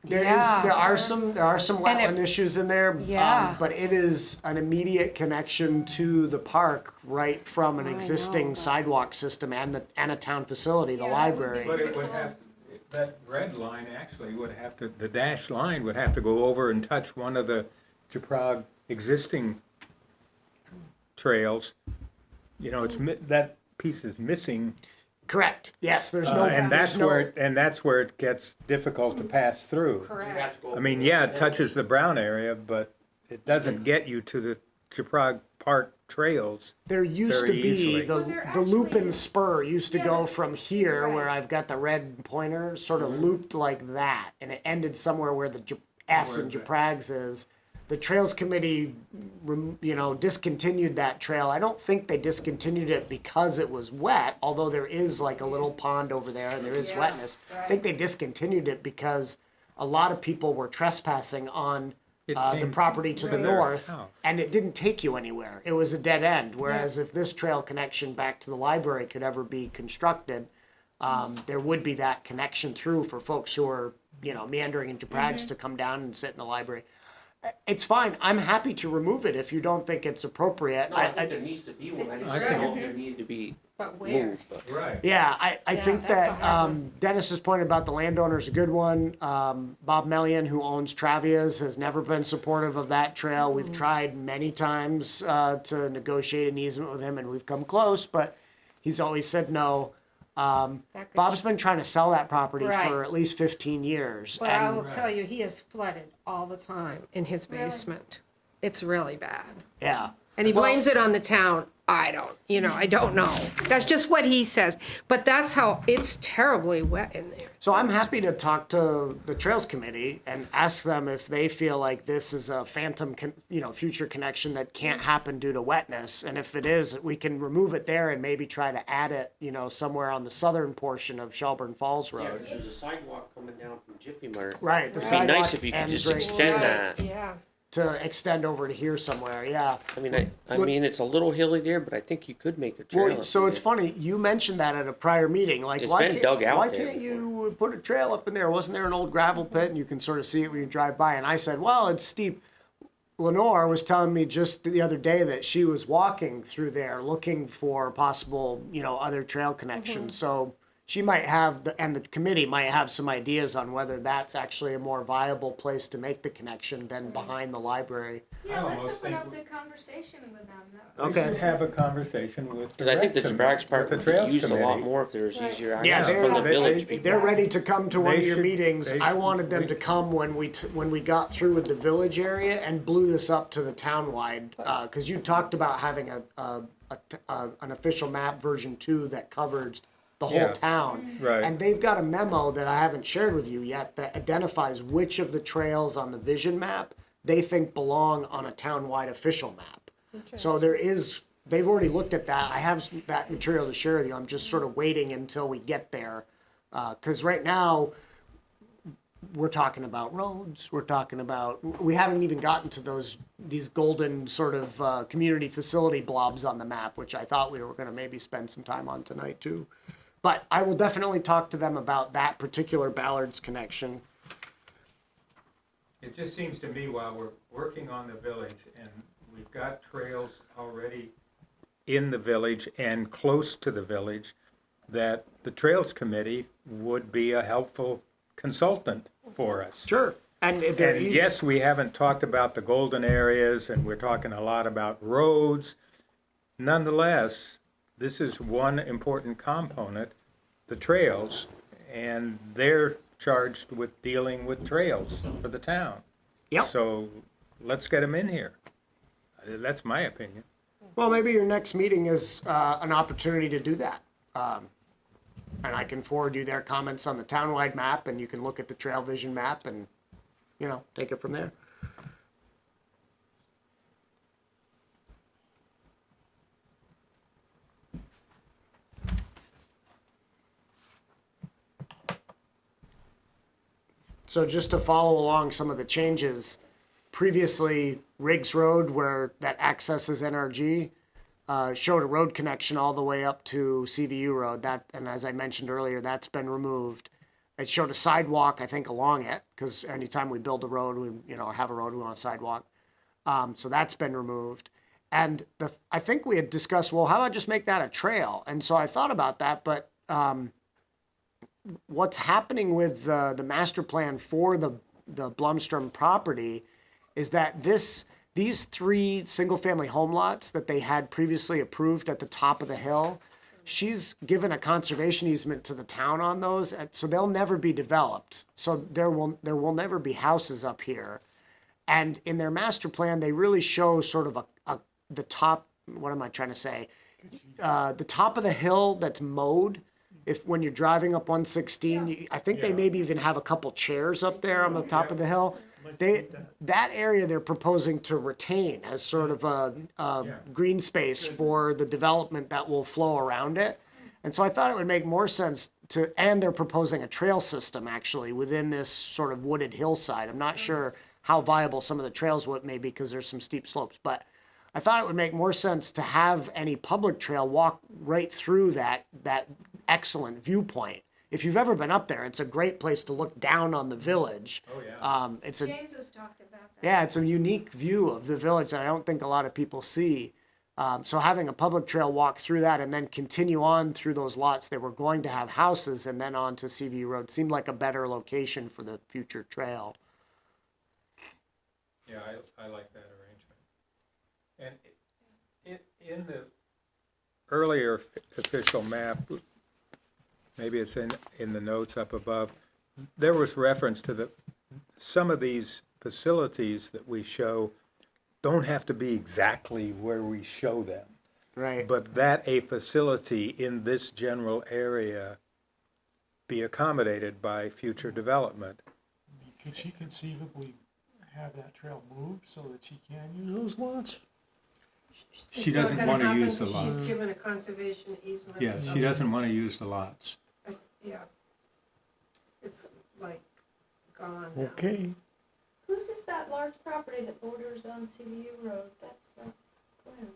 There Yeah. are some wetland issues in there. Yeah. But it is an immediate connection to the park right from an I existing know. sidewalk system and a town facility, the Yeah, library. But it would have, that red line actually would have to, the dashed line would have to go over and touch one of the Japrag existing trails. That piece is missing, Correct. Yes, there's and there's no. that's where it gets difficult to pass through. Correct. I mean, yeah, it touches the brown area, but it doesn't get you to the Japrag Park trails. There used to very be easily. the Well, there the Lupin actually- spur used to Yeah, go this- from here right. where I've got the red pointer, sort of looped like that, and it ended somewhere where the S in Where's that? Japrags is. The Trails Committee, discontinued that trail. I don't think they discontinued it because it was wet, although there is like a little pond over there and there is Yeah, wetness. I right. think they discontinued it because a lot of people were trespassing on It the came property to the to their north, house. and it didn't take you anywhere. It was a dead end. Whereas if this trail connection back to the library could ever be constructed, there would be that connection through for folks who are, meandering into Prags to come down and sit in the library. It's fine. I'm happy to remove it if you don't think it's appropriate. no, I think there needs to be one. I just don't know if there need to be But where? moved. But Right. Yeah, I Yeah, think that's a that hard one. Dennis's point about the landowner is a good one. Bob Mellion, who owns Travia's, has never been supportive of that trail. Mm. We've tried many times to negotiate an easement with him, and we've come close, but he's always said no. That could Bob's been trying to sell that property Right. for at least 15 years. But I and will tell you, he is flooded all the time in his Really? basement. It's really bad. yeah. And he Well- blames it on the town. I don't know. That's just what he says. But that's how, it's terribly wet in there. So I'm happy to talk to the Trails Committee and ask them if they feel like this is a phantom, future connection that can't happen due to wetness. And if it is, we can remove it there and maybe try to add it, somewhere on the southern portion of Shelburne Falls yeah, Road. there's a sidewalk coming down from Jiffy Mart. Right, the It'd be sidewalk nice if you could ends just right extend here that. Yeah. to extend over to here somewhere. Yeah. I mean, it's a little hilly there, but I think you could make a trail. Well, up so there. it's funny, you mentioned that at a prior meeting, like, It's why been can't, dug out why there can't before. you put a trail up in there? Wasn't there an old gravel pit and you can sort of see it when you drive by? And I said, well, it's steep. Lenore was telling me just the other day that she was walking through there looking for possible, other trail connections. So she might have, and the committee might have some ideas on whether that's actually a more viable place to make the connection than behind the library. Yeah, let's almost open think up the conversation with them. We Okay. should have a conversation with. Because I think the rec Jabrag's commi- Park with the would be Trails used a lot Committee. more if there was easier Yeah, access from the they- village. they- They're ready to come to one of They your should- meetings. they I should- wanted them to come when we got through with the village area and blew this up to the townwide, because you talked about having an official map version 2 that covers the whole Yeah. town. Right. And they've got a memo that I haven't shared with you yet that identifies which of the trails on the vision map they think belong on a town-wide official map. So they've already looked at that. I have that material to share with you. I'm just sort of waiting until we get there. Because right now, we're talking about roads, we haven't even gotten to these golden sort of community facility blobs on the map, which I thought we were gonna maybe spend some time on tonight too. But I will definitely talk to them about that particular Ballard's connection. It just seems to me while we're working on the village and we've got trails already in the village and close to the village, that the Trails Committee would be a helpful consultant for us. Sure. And they're And easy. yes, we haven't talked about the golden areas and we're talking a lot about roads. Nonetheless, this is one important component, the trails, and they're charged with dealing with trails for the town. Yep. So let's get them in here. That's my opinion. Well, maybe your next meeting is an opportunity to do that. And I can forward you their comments on the townwide map, and you can look at the Trail Vision map and, take it from there. So just to follow along some of the changes, previously Riggs Road, where that accesses NRG, showed a road connection all the way up to CVU Road. And as I mentioned earlier, that's been removed. It showed a sidewalk, I think, along it, because anytime we build a road, or have a road, we want a sidewalk. So that's been removed. And I think we had discussed, well, how about just make that a trail? And so I thought about that, but what's happening with the master plan for the Blumstrom property is that these 3 single-family home lots that they had previously approved at the top of the hill, she's given a conservation easement to the town on those, so they'll never be developed. So there will never be houses up here. And in their master plan, they really show sort of the top, what am I trying to say? The top of the hill that's mowed. When you're driving up 116, I think they maybe even have a couple chairs up there on the top of the hill. That area they're proposing to retain as sort of a green space for the development that will flow around it. And so I thought it would make more sense and they're proposing a trail system actually within this sort of wooded hillside. I'm not sure how viable some of the trails may be because there's some steep slopes, but I thought it would make more sense to have any public trail walk right through that excellent viewpoint. If you've ever been up there, it's a great place to look down on the village. Oh, yeah. James has talked about that. Yeah, it's a unique view of the village that I don't think a lot of people see. So having a public trail walk through that and then continue on through those lots that were going to have houses and then on to CVU Road seemed like a better location for the future trail. Yeah, I like that arrangement. And in the earlier official map, maybe it's in the notes up above, there was reference to some of these facilities that we show don't have to be exactly where we show them. Right. But that a facility in this general area be accommodated by future development. Could she conceivably have that trail moved so that she can use those lots? She It's not doesn't gonna want to happen use the 'cause lots. She's given a conservation easement. Yeah, so- she doesn't want to use the lots. Yeah. It's like gone now. Okay. Whose is that large property that borders on CVU Road? That's Glenn.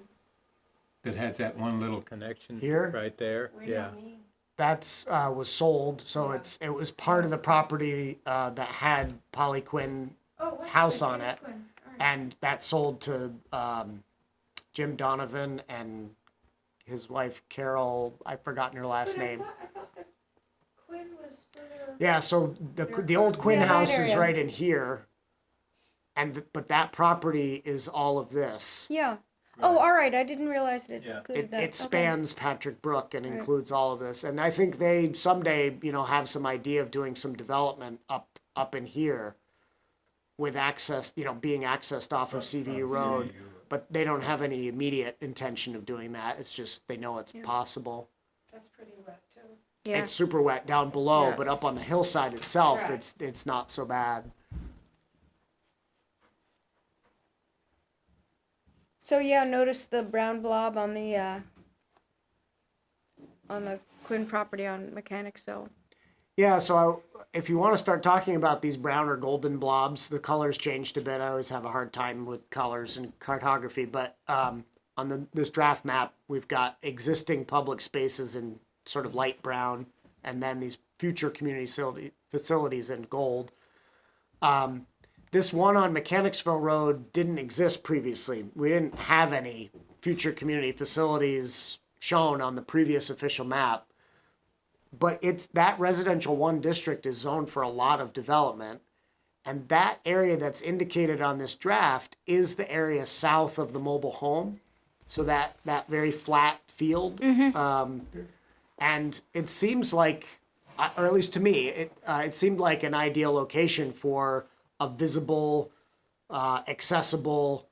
That has that one little connection Here? right there. Right Yeah. on me. That's was sold, so Yeah. it was part of the property that had Polly Quinn's Oh, wait, house wait, on here's it, Glenn. All right. and that sold to Jim Donovan and his wife Carol. I've forgotten her last But name. I thought that Quinn was further. Yeah, so the old Quinn Yeah, that house is area. right in here, but that property is all of this. Yeah. Oh, all right, I didn't realize it Yeah. included that. It Okay. spans Patrick Brook and Right. includes all of this. And I think they someday, have some idea of doing some development up in here with access, being accessed off of CVU Road. But they don't have any immediate intention of doing that. It's just they know it's possible. That's pretty wet too. Yeah. It's super wet down below, Yeah. but up on the hillside itself, Right. it's not so bad. So yeah, notice the brown blob on the Quinn property on Mechanicsville. Yeah, so if you want to start talking about these brown or golden blobs, the colors changed a bit. I always have a hard time with colors and cartography, but on this draft map, we've got existing public spaces in sort of light brown, and then these future community facilities in gold. This one on Mechanicsville Road didn't exist previously. We didn't have any future community facilities shown on the previous official map. But it's that residential 1 district is zoned for a lot of development. And that area that's indicated on this draft is the area south of the mobile home. So that very flat field. And it seems like, or at least to me, it seemed like an ideal location for a visible, accessible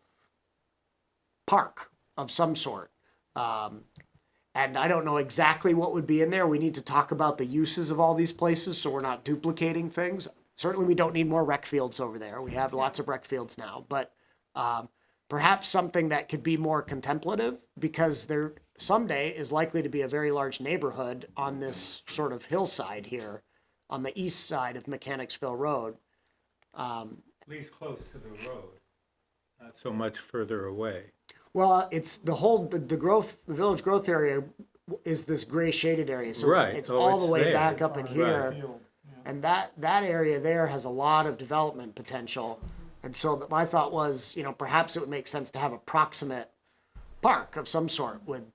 park of some sort. And I don't know exactly what would be in there. We need to talk about the uses of all these places so we're not duplicating things. Certainly we don't need more rec fields over there. We have lots of rec fields now, but perhaps something that could be more contemplative, because there someday is likely to be a very large neighborhood on this sort of hillside here on the east side of Mechanicsville Road. At least close to the road, not so much further away. Well, it's the village growth area is this gray shaded area. So Right. it's Oh, all it's the way there. back up in here. Right. And that area there has a lot of development potential. And so my thought was, perhaps it would make sense to have a proximate park of some sort with,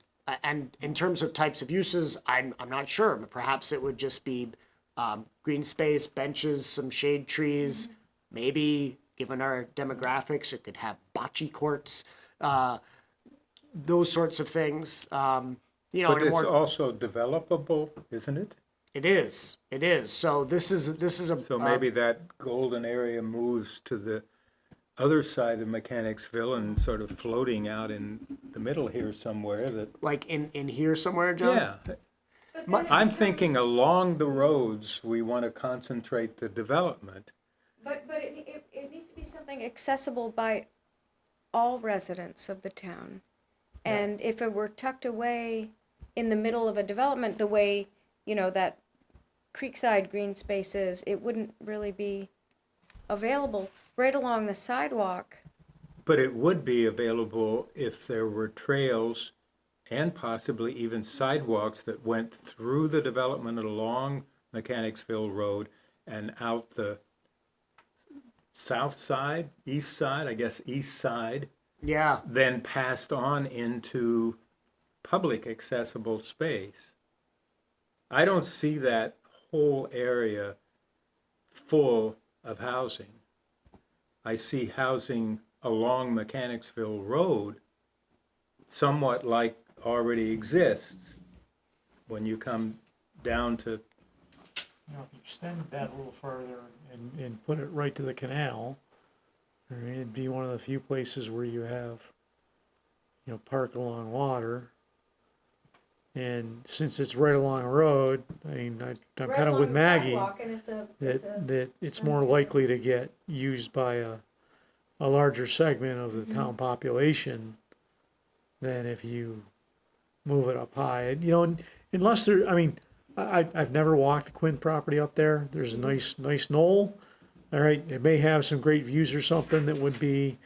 and in terms of types of uses, I'm not sure, but perhaps it would just be green space, benches, some shade trees, maybe, given our demographics, it could have bocce courts, those sorts of things. But in a it's more, also developable, isn't it? it is. So this is a. So maybe that golden area moves to the other side of Mechanicsville and sort of floating out in the middle here somewhere that, Like in here somewhere, John? yeah. But then it I'm thinking becomes- along the roads, we want to concentrate the development. But it needs to be something accessible by all residents of the town. And if it were tucked away in the middle of a development, the way, that Creekside green space is, it wouldn't really be available right along the sidewalk. But it would be available if there were trails and possibly even sidewalks that went through the development along Mechanicsville Road and out the south side, east side, I guess east side, Yeah. then passed on into public accessible space. I don't see that whole area full of housing. I see housing along Mechanicsville Road somewhat like already exists when you come down to, If you extend that a little further and put it right to the canal, I mean, it'd be one of the few places where you have, park along water. And since it's right along a road, I mean, I'm Right kind of along with the Maggie sidewalk, and that it's more likely to get used by a larger segment of the town population than if you move it up high. And, unless there, I mean, I've never walked the Quinn property up there. There's a nice knoll. All right, it may have some great views or something that would be,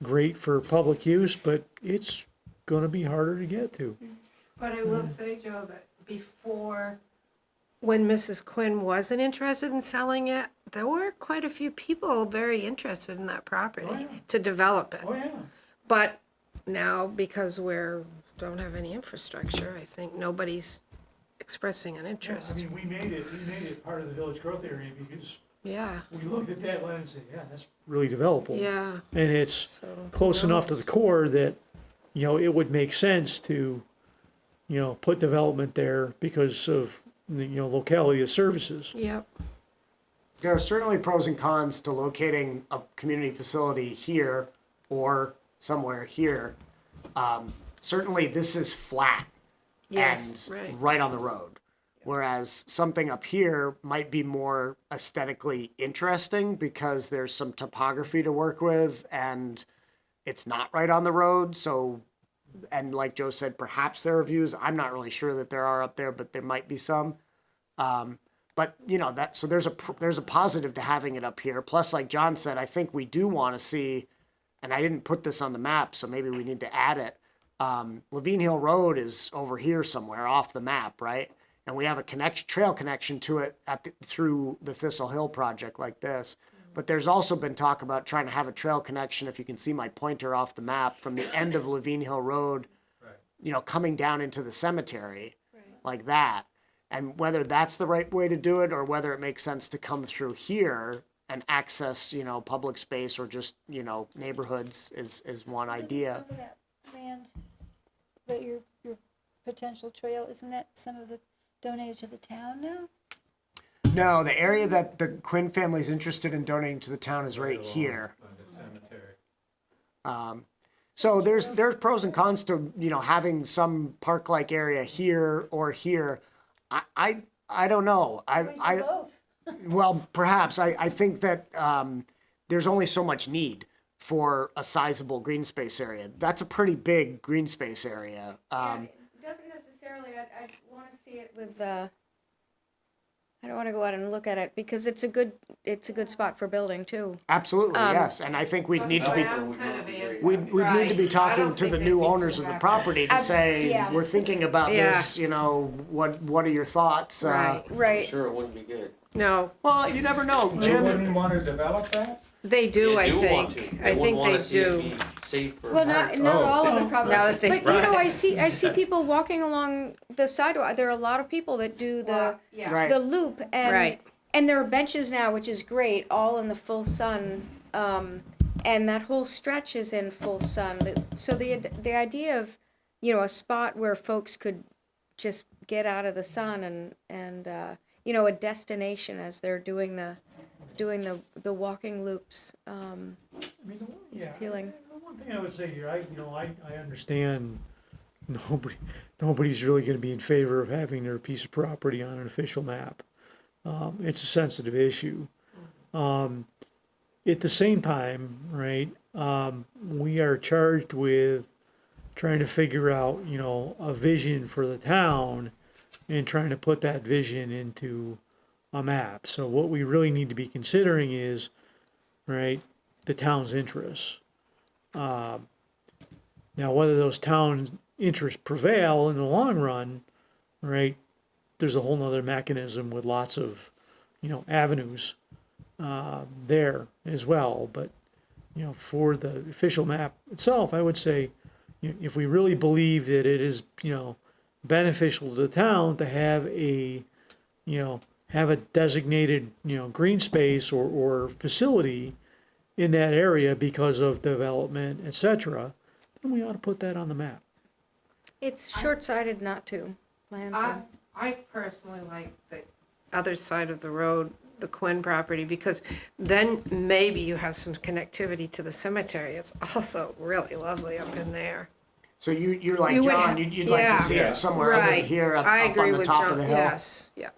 great for public use, but it's gonna be harder to get to. But I will say, Joe, that before, when Mrs. Quinn wasn't interested in selling it, there were quite a few people very interested in that property to develop it. yeah. But now, because don't have any infrastructure, I think nobody's expressing an interest. we made it part of the village growth area because Yeah, we looked at that land and said, yeah, that's really developable. yeah. And it's So, close enough to the core that, it would make sense to, put development there because of, the locality of services. Yep. There are certainly pros and cons to locating a community facility here or somewhere here. Certainly this is flat Yes, and right. right on the road. Whereas something up here might be more aesthetically interesting because there's some topography to work with and it's not right on the road, so, and like Joe said, perhaps there are views. I'm not really sure that there are up there, but there might be some. But you know, that, so there's a positive to having it up here. Plus, like John said, I think we do want to see, and I didn't put this on the map, so maybe we need to add it. Levine Hill Road is over here somewhere off the map, right? And we have a trail connection to it through the Thistle Hill project like this. But there's also been talk about trying to have a trail connection, if you can see my pointer off the map, from the end of Levine Hill Road, you know, coming down into the cemetery, like that. And whether that's the right way to do it, or whether it makes sense to come through here and access, you know, public space or just, you know, neighborhoods is one idea. Some of that land, that your potential trail, isn't that some of the donated to the town now? No, the area that the Quinn family's interested in donating to the town is right here. So there's pros and cons to, you know, having some park-like area here or here. I don't know. Both. Well, perhaps. I think that there's only so much need for a sizable green space area. That's a pretty big green space area. Yeah, it doesn't necessarily, I want to see it with, I don't want to go out and look at it because it's a good spot for building too. Absolutely, yes. And I think we'd need to be, I'm kind of in. we'd need to be talking to the new owners of the property to say, Yeah. we're thinking about Yeah. this, you know, what are your thoughts? Right, I'm right. sure it wouldn't be good. No, Well, you never know, You Jim. wouldn't want to develop that? they do, I They do want think. to. I think wouldn't wanna they see it do. be safe for. Well, not Oh. all of them probably. Now that they- But you know, I see people walking along the sidewalk. There are a lot of people that do the Right. the loop, and Right. and there are benches now, which is great, all in the full sun. And that whole stretch is in full sun. So the idea of, you know, a spot where folks could just get out of the sun and you know, a destination as they're doing the walking loops is appealing. One thing I would say here, I understand nobody's really gonna be in favor of having their piece of property on an official map. It's a sensitive issue. At the same time, right, we are charged with trying to figure out, you know, a vision for the town and trying to put that vision into a map. So what we really need to be considering is, right, the town's interests. Now, whether those town interests prevail in the long run, right, there's a whole nother mechanism with lots of, you know, avenues there as well. But, you know, for the official map itself, I would say, you know, if we really believe that it is, you know, beneficial to the town to have a, you know, have a designated, you know, green space or facility in that area because of development, etc., then we ought to put that on the map. It's short-sighted not to plan for. I personally like the other side of the road, the Quinn property, because then maybe you have some connectivity to the cemetery. It's also really lovely up in there. So you're like You would John, have- you'd like yeah. to see it somewhere other than here up I agree on the with top John. of the hill. Yes, yeah.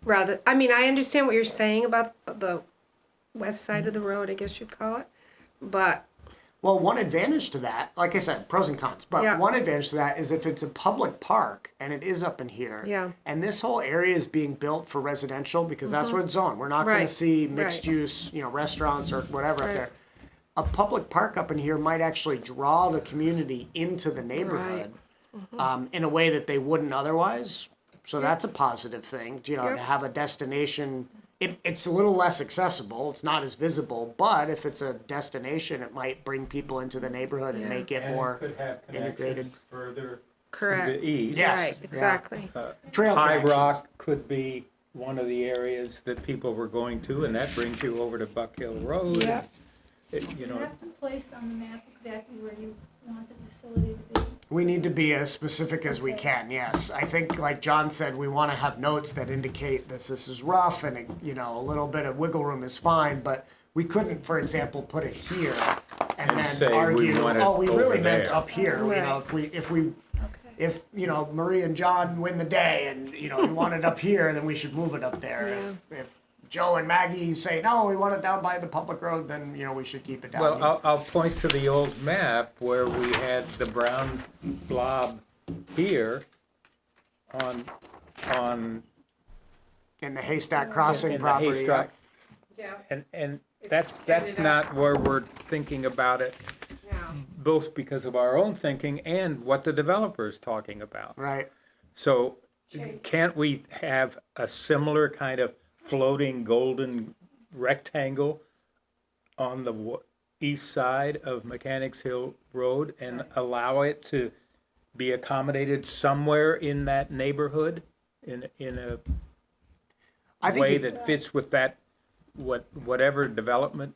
Rather, I mean, I understand what you're saying about the west side of the road, I guess you'd call it, but Well, one advantage to that, like I said, pros and cons, but Yeah. one advantage to that is if it's a public park and it is up in here, Yeah. and this whole area is being built for residential because that's where it's zoned. We're not going Right. to see Right. mixed use, you know, restaurants or whatever up Right. there. A public park up in here might actually draw the community into the neighborhood in a way that they wouldn't otherwise. So that's a positive thing, you know, Yep. to have a destination. It's a little less accessible. It's not as visible, but if it's a destination, it might bring people into the neighborhood and make it And more it could have integrated. connections further to correct. the east. Yes. Right, yeah. exactly. Trail High connections. Rock could be one of the areas that people were going to, and that brings you over to Buck Hill Road. Yeah. You You know, have to place on the map exactly where you want the facility to be. We need to be as specific as we can, yes. I think, like John said, we want to have notes that indicate that this is rough and, you know, a little bit of wiggle room is fine, but we couldn't, for example, put it here and And then say we argue, want it oh, we really over meant there. up here, you know, if, you know, Marie and John win the day and, you know, we want it up here, then we should move it up there. If Joe and Maggie say, no, we want it down by the public road, then, you know, we should keep it down Well, here. I'll point to the old map where we had the brown blob here on In the Haystack Crossing in the property. haystack. Yeah, And It's that's ended up- not where we're thinking about it, no. both because of our own thinking and what the developer's talking about. Right. So can't we have a similar kind of floating golden rectangle on the east side of Mechanics Hill Road and allow it to be accommodated somewhere in that neighborhood in a I think way you- that fits with that, whatever development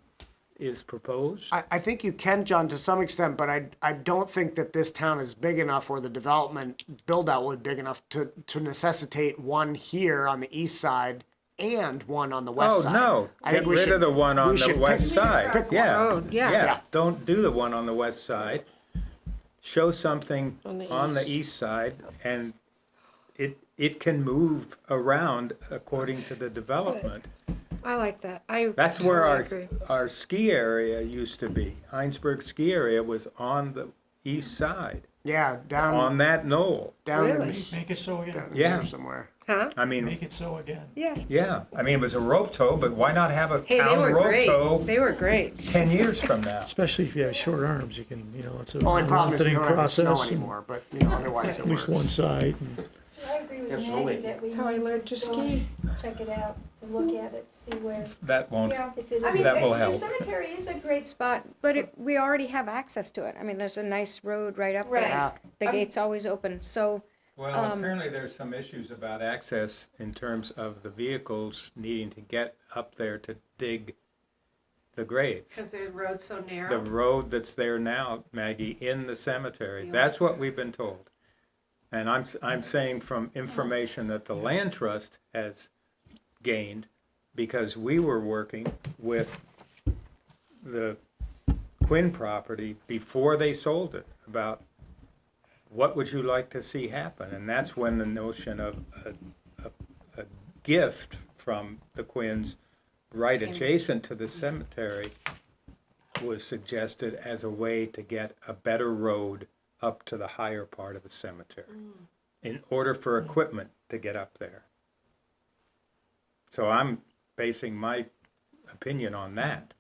is proposed? I think you can, John, to some extent, but I don't think that this town is big enough or the development build out would big enough to necessitate one here on the east side and one on the west Oh, side. no, I get think we rid should- of the one on we the should west pick- side. pick one. Yeah, Road, yeah. yeah, don't do the one on the west side. Show something On the on the east. east side, and it can move around according to the development. I like that. I That's where totally agree. our ski area used to be. Hinesburg ski area was on the east side, Yeah, down on that knoll. down in, Really? Make it so again. down Yeah. here somewhere. Huh? I mean, Make it so again. Yeah. yeah, I mean, it was a rope tow, but why not have a Hey, they town were rope great. tow They were great. 10 years from now? Especially if you have short arms, you can, it's a Only problem is we lengthening don't have the snow process. and anymore, but you know, otherwise it At least works. one side. and- I agree with Yeah, so Maggie wait. that we That's how I need learned to go ski. and check it out, to look at it, see where, That won't, Yeah. if it I is. mean, That will the help. cemetery is a great spot, but we already have access to it. I mean, there's a nice road right up Right. there. Yeah. The gate's always open, so, well, apparently there's some issues about access in terms of the vehicles needing to get up there to dig the graves. Because the road's so The narrow. road that's there now, Maggie, in the cemetery, that's what we've been told. And I'm saying from information that the land trust has gained, because we were working with the Quinn property before they sold it, about what would you like to see happen? And that's when the notion of a gift from the Quinns right adjacent to the cemetery was suggested as a way to get a better road up to the higher part of the cemetery in order for equipment to get up there. So I'm basing my opinion on that.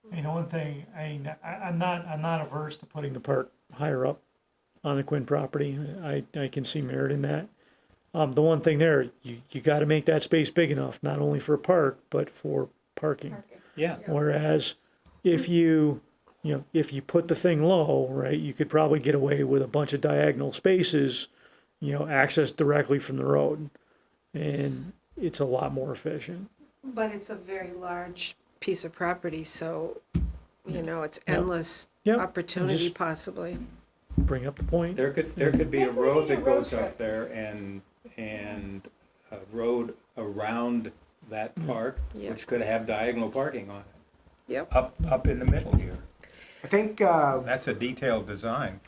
One thing, I'm not averse to putting the park higher up on the Quinn property. I can see merit in that. The one thing there, you gotta make that space big enough, not only for a park, but for parking. Yeah. Whereas if if you put the thing low, right, you could probably get away with a bunch of diagonal spaces, accessed directly from the road. And it's a lot more efficient. But it's a very large piece of property, so, it's endless Yep. opportunity Just- possibly. Bring up the point. There could be a Maybe we road need a that road goes trip. up there and a road around that park, Yeah. which could have diagonal parking on it, Yep. up in the middle here. I think That's a detailed design.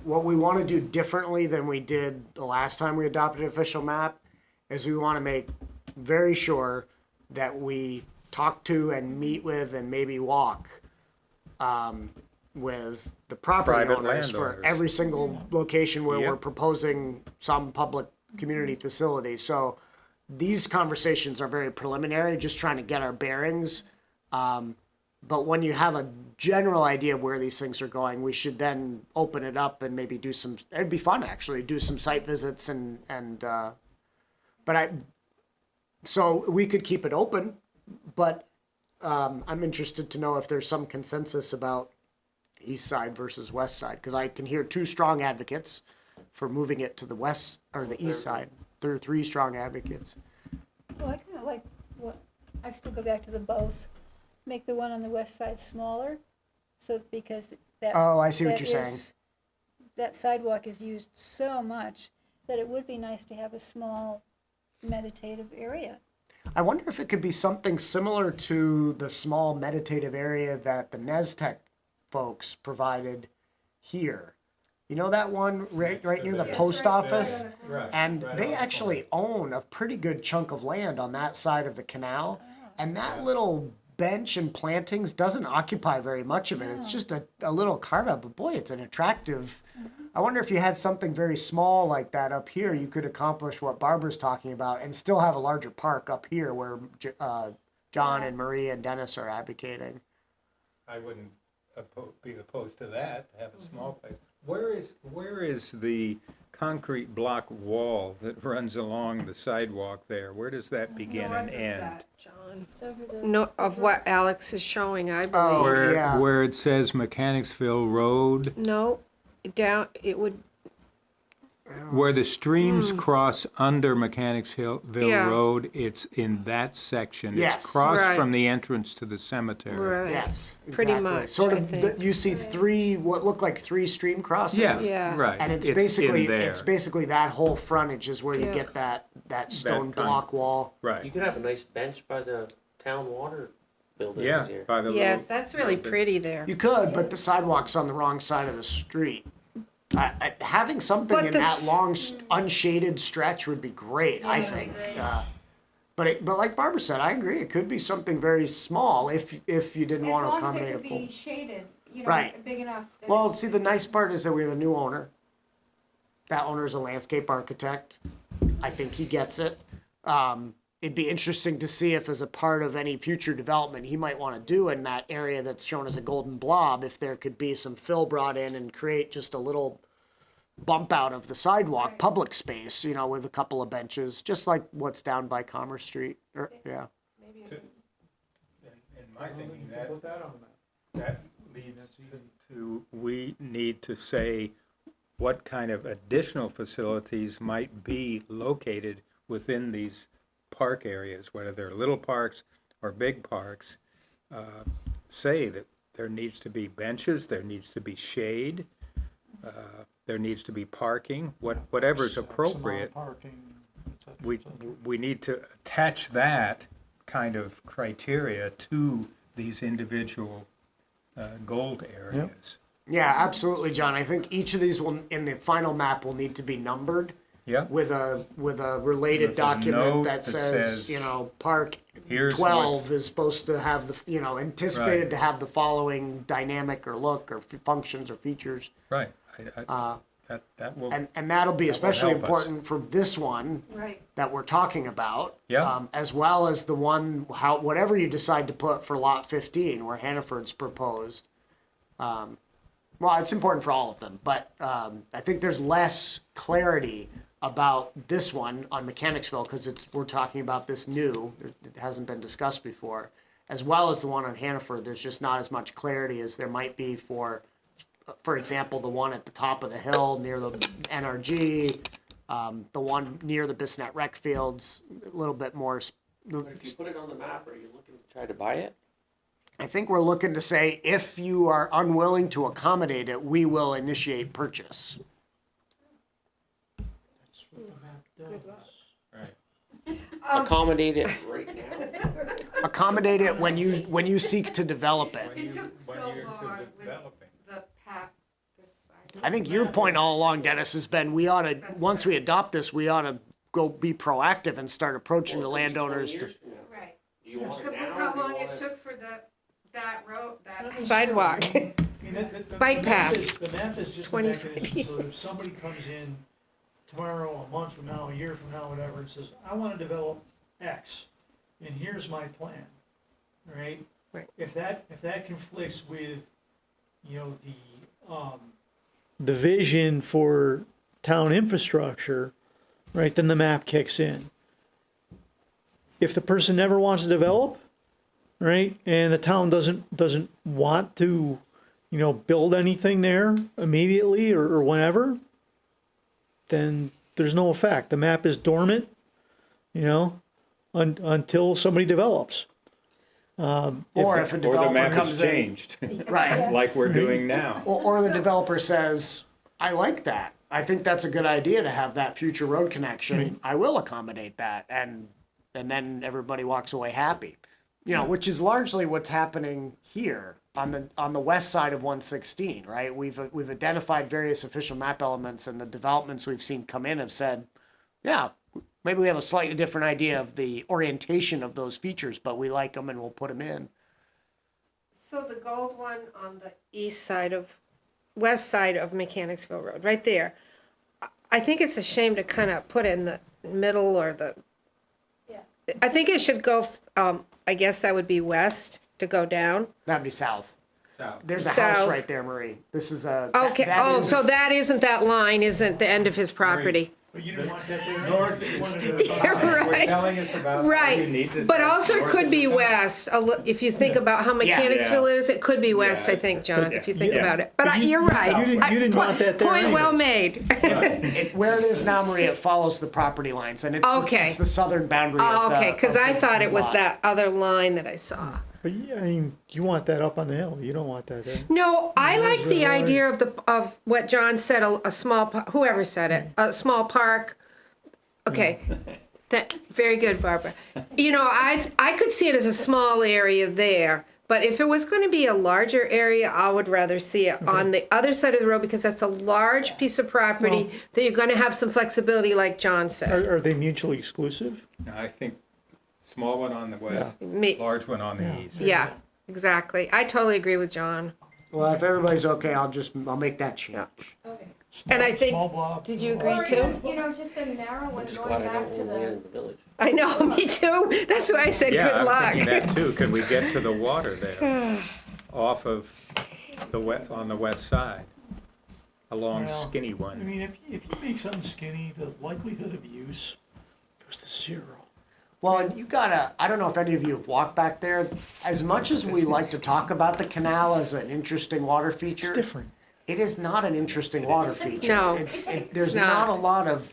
what we want to do differently than we did the last time we adopted an official map is we want to make very sure that we talk to and meet with and maybe walk with the property Private owners for landowners. every single location where we're Yep. proposing some public community facility. So these conversations are very preliminary, just trying to get our bearings. But when you have a general idea of where these things are going, we should then open it up and maybe do some, it'd be fun actually, do some site visits so we could keep it open, but I'm interested to know if there's some consensus about east side versus west side, because I can hear two strong advocates for moving it to the west or the east side. There are three strong advocates. Well, I kind of like I still go back to the both. Make the one on the west side smaller, because that. Oh, I see what that you're saying. is- That sidewalk is used so much that it would be nice to have a small meditative area. I wonder if it could be something similar to the small meditative area that the NESTEC folks provided here. You know that one right near the Yes, post office? Right. And right they on the actually own a pretty good chunk of land on that side of the canal. And that little bench and plantings doesn't occupy very much of it. It's just a little carve out, but boy, it's an attractive. I wonder if you had something very small like that up here, you could accomplish what Barbara's talking about and still have a larger park up here where John and Maria and Dennis are advocating. I wouldn't be opposed to that, to have a small place. Where is the concrete block wall that runs along the sidewalk there? Where does that begin and end? John. It's over the. No, of what Alex is showing, I Oh, believe. yeah. Where it says Mechanicsville Road, No, down, it would, where the streams cross under Mechanicsville Yeah. Road, it's in that section. Yes. It's crossed Right. from the entrance to the cemetery. right. Yes, Pretty exactly. much, Sort I of, think. you see what look like three stream crossings. Yes, Yeah. right. And it's in basically there. that whole frontage is where you Yeah. get that stone kind. block wall. You Right, could have a nice bench by the town water building yeah, here. by the Yes, little, that's really pretty there. You could, but the sidewalk's on the wrong side of the street. Having something But in the that s- long unshaded stretch would be great, I think. But like Barbara said, I agree. It could be something very small if you didn't As want to long as accommodate it a could full. be shaded, Right. big enough. That Well, it- see, the nice part is that we have a new owner. That owner is a landscape architect. I think he gets it. It'd be interesting to see if, as a part of any future development he might want to do in that area that's shown as a golden blob, if there could be some fill brought in and create just a little bump out of the sidewalk, public space, with a couple of benches, just like what's down by Commerce Street. Yeah. in my thinking, that leads to, we need to say what kind of additional facilities might be located within these park areas, whether they're little parks or big parks. Say that there needs to be benches, there needs to be shade, there needs to be parking, whatever's appropriate. We need to attach that kind of criteria to these individual gold areas. Yeah, absolutely, John. I think each of these will, in the final map, will need to be numbered. Yeah. With a related With a document note that that says, says, park here's 12 is supposed to have the, anticipated Right. to have the following dynamic or look or functions or features. Right, that will, And that'll be especially help us. important for this one Right. that we're talking about. Yeah. As well as the one, whatever you decide to put for lot 15 where Hannaford's proposed. Well, it's important for all of them, but I think there's less clarity about this one on Mechanicsville because we're talking about this new, it hasn't been discussed before, as well as the one on Hannaford. There's just not as much clarity as there might be for example, the one at the top of the hill near the NRG, the one near the Bissnet Rec Fields, a little bit more. But if you put it on the map, are you looking to try to buy it? I think we're looking to say if you are unwilling to accommodate it, we will initiate purchase. That's what the map does. Accommodate it right now? Accommodate it when you seek to develop it. It took so when you're long with developing. the path, this side. I think your point all along, Dennis, has been once we adopt this, we ought to go be proactive and start approaching the landowners to. Right. Do you want it Because now? look or how do you long want it took for that road, that Sidewalk. I mean, Bike path. The map is just a 25 mechanism, so if somebody comes in tomorrow, a month from now, a year from now, whatever, and says, I wanna develop X, and here's my plan, right? Right. If that conflicts with, the vision for town infrastructure, right, then the map kicks in. If the person never wants to develop, right, and the town doesn't want to, build anything there immediately or whenever, then there's no effect. The map is dormant, until somebody develops. Or if a Or the developer map has comes in, changed, right? like we're doing now. Or the developer says, I like that. I think that's a good idea to have that future road connection. I will accommodate that. And then everybody walks away happy. you know, which is largely what's happening here on the west side of 116, right? We've identified various official map elements, and the developments we've seen come in have said, yeah, maybe we have a slightly different idea of the orientation of those features, but we like them and we'll put them in. So the gold one on the west side of Mechanicsville Road, right there. I think it's a shame to kind of put it in the middle or Yeah. I think it should go, I guess that would be west to go down. That'd be south. South. There's a house South. right there, Marie. This is a Okay, that is- so that line isn't the end of his property. But you didn't want that there. North You wanted is, it- we're Right. telling us about how you need Right, to. but say also it north could is be the- west, if you think about how Mechanicsville is, it could be west, I think, John, if you think Yeah. about it. But you- you're right. you didn't want that there Point well anyways. made. where it is now, Marie, it follows the property lines, and it's Okay. it's the southern boundary. Oh, of the, okay, because of I the thought it was lot. that other line that I saw. But I mean, you want that up on the hill. You don't want that there. No, I like Where's the the idea of what John said, a small, whoever said it, a small park. Okay, very good, Barbara. You know, I could see it as a small area there, but if it was going to be a larger area, I would rather see it on the other side of the road because that's a large piece of property that you're going to have some flexibility, like John said. Are they mutually exclusive? No, I think small one on the west, Me- large one on the east. Yeah, exactly. I totally agree with John. Well, if everybody's okay, I'll make that change. Okay. And I think- Small blob. Did you agree Or too? even, you know, just a narrow one Just going glad I back don't to own land the, in the village. I know, me too. That's why I said Yeah, good I'm luck. thinking that too. Could we get to the water there, off of the west, on the west side, a long Well, skinny I one? mean, if you make something skinny, the likelihood of use goes to zero. Well, and you gotta, I don't know if any of you have walked back there. As much as we like to talk about the canal as an interesting water feature, It's different. it is not an interesting water feature. No, There's not. not a lot of,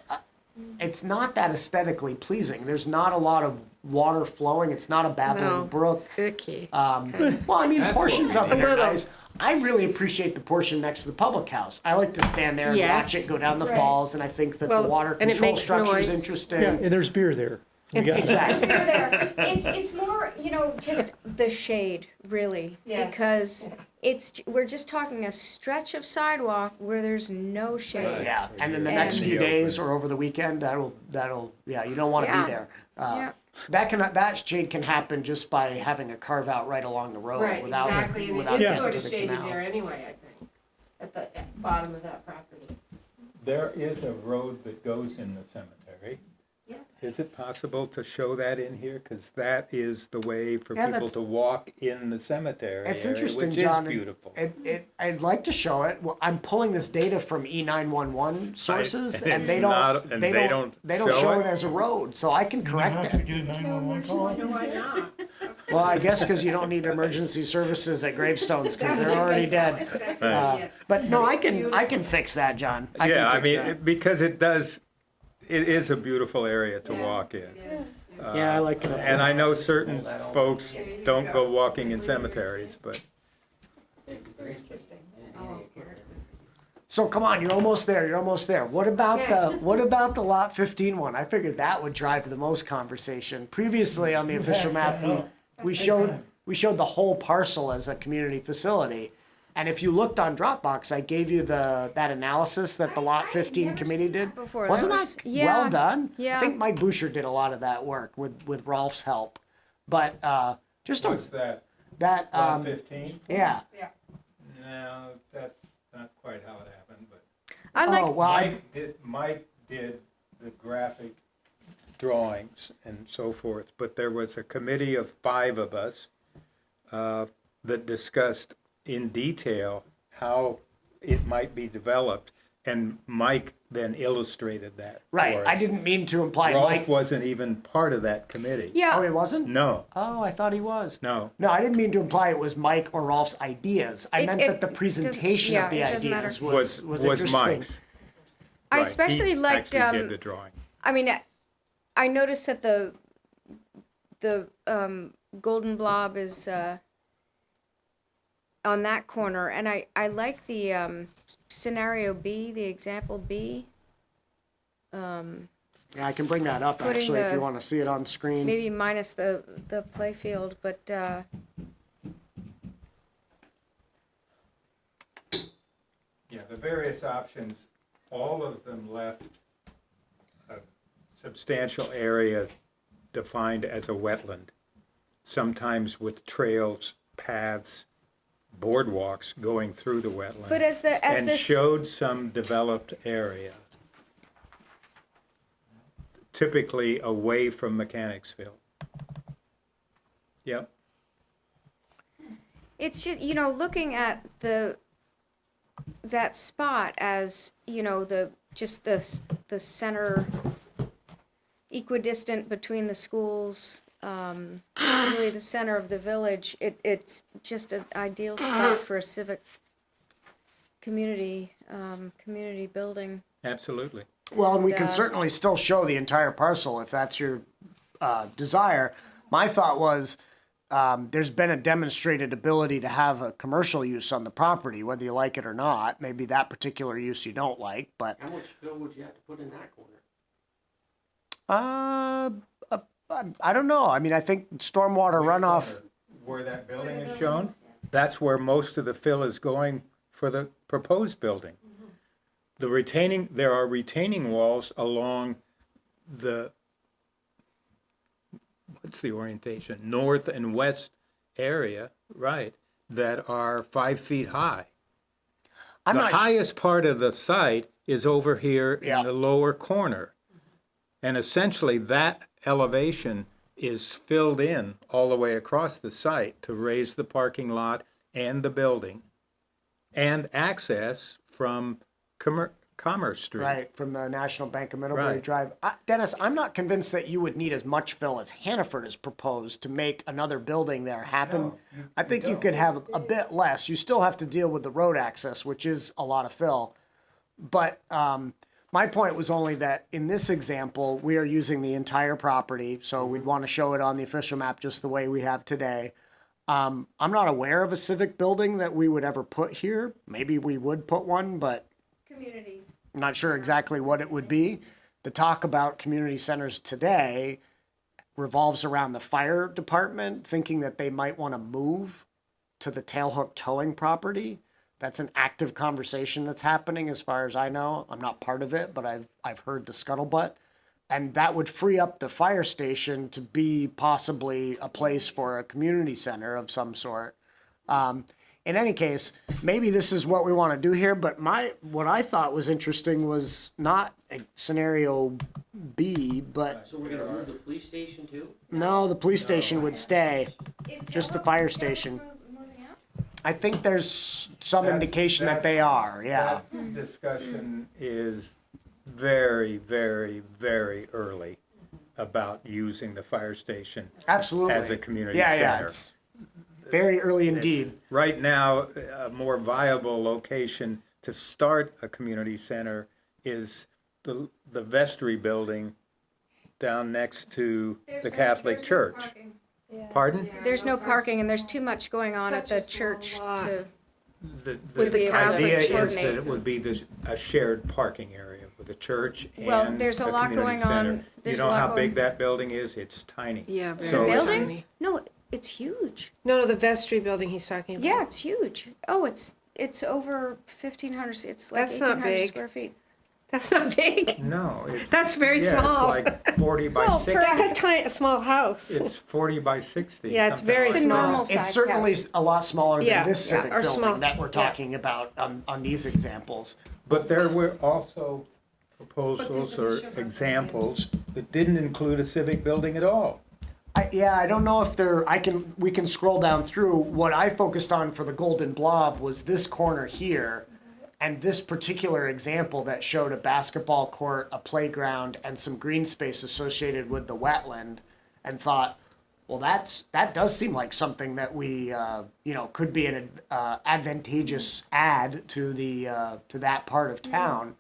it's not that aesthetically pleasing. There's not a lot of water flowing. It's not a babbling No. brook. Icky. Well, I mean, That's portions what of it we are need. nice. I really appreciate the portion next to the public house. I like to stand there and Yes. watch it go down the Right. falls, and I think that Well, the water and it control makes structure is noise. interesting. Yeah, and there's beer there. We got Exactly. they're there. It's more, you know, just the shade, really. Yes. Because we're just talking a stretch of sidewalk where there's no shade. Yeah, and in the next And- few days or over the weekend, yeah, you don't want to Yeah. be there. Yeah. That shade can happen just by having a carve out right along the road Right, without exactly, and without it is getting sort to of the shady canal. there anyway, I think, at the bottom of that property. There is a road that goes in the cemetery. Yeah. Is it possible to show that in here? Because that is the way for Yeah, people that's- to walk in the cemetery It's area, interesting, which John. is beautiful. I'd like to show it. Well, I'm pulling this data from E911 sources, and and it's they don't. not- and they don't show show it it? as a road, so I can You correct have to that. get a 911 call. Why not? Well, I guess because you don't need emergency services at gravestones because they're already dead. Exactly, Right. yeah. But no, I can fix that, John. I Yeah, can I fix mean, that. because it is a beautiful area to walk in. Yeah, I like it. And I know certain folks don't go walking in cemeteries, but So come on, you're almost there. You're almost there. What about the lot 15 one? I figured that would drive the most conversation. Previously on the official map, we showed the whole parcel as a community facility. And if you looked on Dropbox, I gave you that analysis that the lot 15 committee did. before. Wasn't That that was- yeah, well done? yeah. I think Mike Boucher did a lot of that work with Rolf's help. But just what's that, that lot 15? yeah. No, that's not quite how it happened, but I like, Oh, well, Mike did the graphic drawings and so forth, but there was a committee of 5 of us that discussed in detail how it might be developed, and Mike then illustrated that Right. for I us. didn't mean to imply Rolf Mike. wasn't even part of that committee. yeah. Oh, he wasn't? No, Oh, I thought he was. no. No, I didn't mean to imply it was Mike or Rolf's ideas. I It- meant it that the presentation doesn't- of the yeah, it doesn't ideas matter. was Was interesting. Mike's. I Right, especially he liked, actually did the drawing. I mean, I noticed that the golden blob is on that corner, and I like the scenario B, the example B. Yeah, I can bring that up Putting actually if the- you want to see it on screen. maybe minus the play field, but, Yeah, the various options, all of them left a substantial area defined as a wetland, sometimes with trails, paths, boardwalks going through the wetland. but as And this. showed some developed area, typically away from Mechanicsville. Yep. It's just, you know, looking at that spot as, you know, the center equidistant between the schools, really the center of the village, it's just an ideal spot for a civic community building. Absolutely. Well, and we can And, certainly still show the entire parcel if that's your desire. My thought was there's been a demonstrated ability to have a commercial use on the property, whether you like it or not. Maybe that particular use you don't like, but How much fill would you have to put in that corner? I don't know. I mean, I think stormwater runoff. Where that building is shown, that's where most of the fill is going for the proposed building. There are retaining walls along the, what's the orientation? North and west area, right, that are 5 feet high. I'm The not. highest part of the site is over here Yeah. in the lower corner. And essentially that elevation is filled in all the way across the site to raise the parking lot and the building and access from Commerce Street. Right, from the National Bank of Middlebury Right. Drive. Dennis, I'm not convinced that you would need as much fill as Hannaford has proposed to make another building there happen. No, I think you could have a bit less. You still have to deal with the road access, which is a lot of fill. But my point was only that in this example, we are using the entire property, so we'd want to show it on the official map just the way we have today. I'm not aware of a civic building that we would ever put here. Maybe we would put one, but Community. I'm not sure exactly what it would be. The talk about community centers today revolves around the fire department thinking that they might want to move to the Tailhook towing property. That's an active conversation that's happening as far as I know. I'm not part of it, but I've heard the scuttlebutt. And that would free up the fire station to be possibly a place for a community center of some sort. In any case, maybe this is what we want to do here, but what I thought was interesting was not a scenario B, but So we're gonna move the police station too? no, the police station would stay. Just the fire station. Moving out? I think there's some That's- indication that they that's- are, yeah. That discussion is very, very, very early about using the fire station Absolutely. as a community Yeah, yeah, center. it's very early indeed. Right now, a more viable location to start a community center is the vestry building down next to the Catholic Church. Pardon? There's no parking and there's too much going on at Such the a church small lot. to. The With the Catholic idea is coordinate. that it would be a shared parking area with the church and Well, there's a lot community going on. center. You There's a know lot how going- big that building is? It's tiny. Yeah, very So it's- Building? No, it's huge. No, the vestry building he's talking about. Yeah, it's huge. Oh, it's over 1,500. It's like That's not 1,800 big. square feet. That's not big. No, it's. That's very yeah, small. It's like 40 by Well, 60. that's a small house. It's 40 by 60. Yeah, it's something very like It's a small. that. normal It's size certainly house. a lot smaller than Yeah, this yeah, civic or building small. that we're Yeah. talking about on these examples. But there were also proposals or examples that didn't include a civic building at all. I don't know if we can scroll down through. What I focused on for the Golden Blob was this corner here and this particular example that showed a basketball court, a playground, and some green space associated with the wetland, and thought, well, that does seem like something that we could be an advantageous add to that part of town.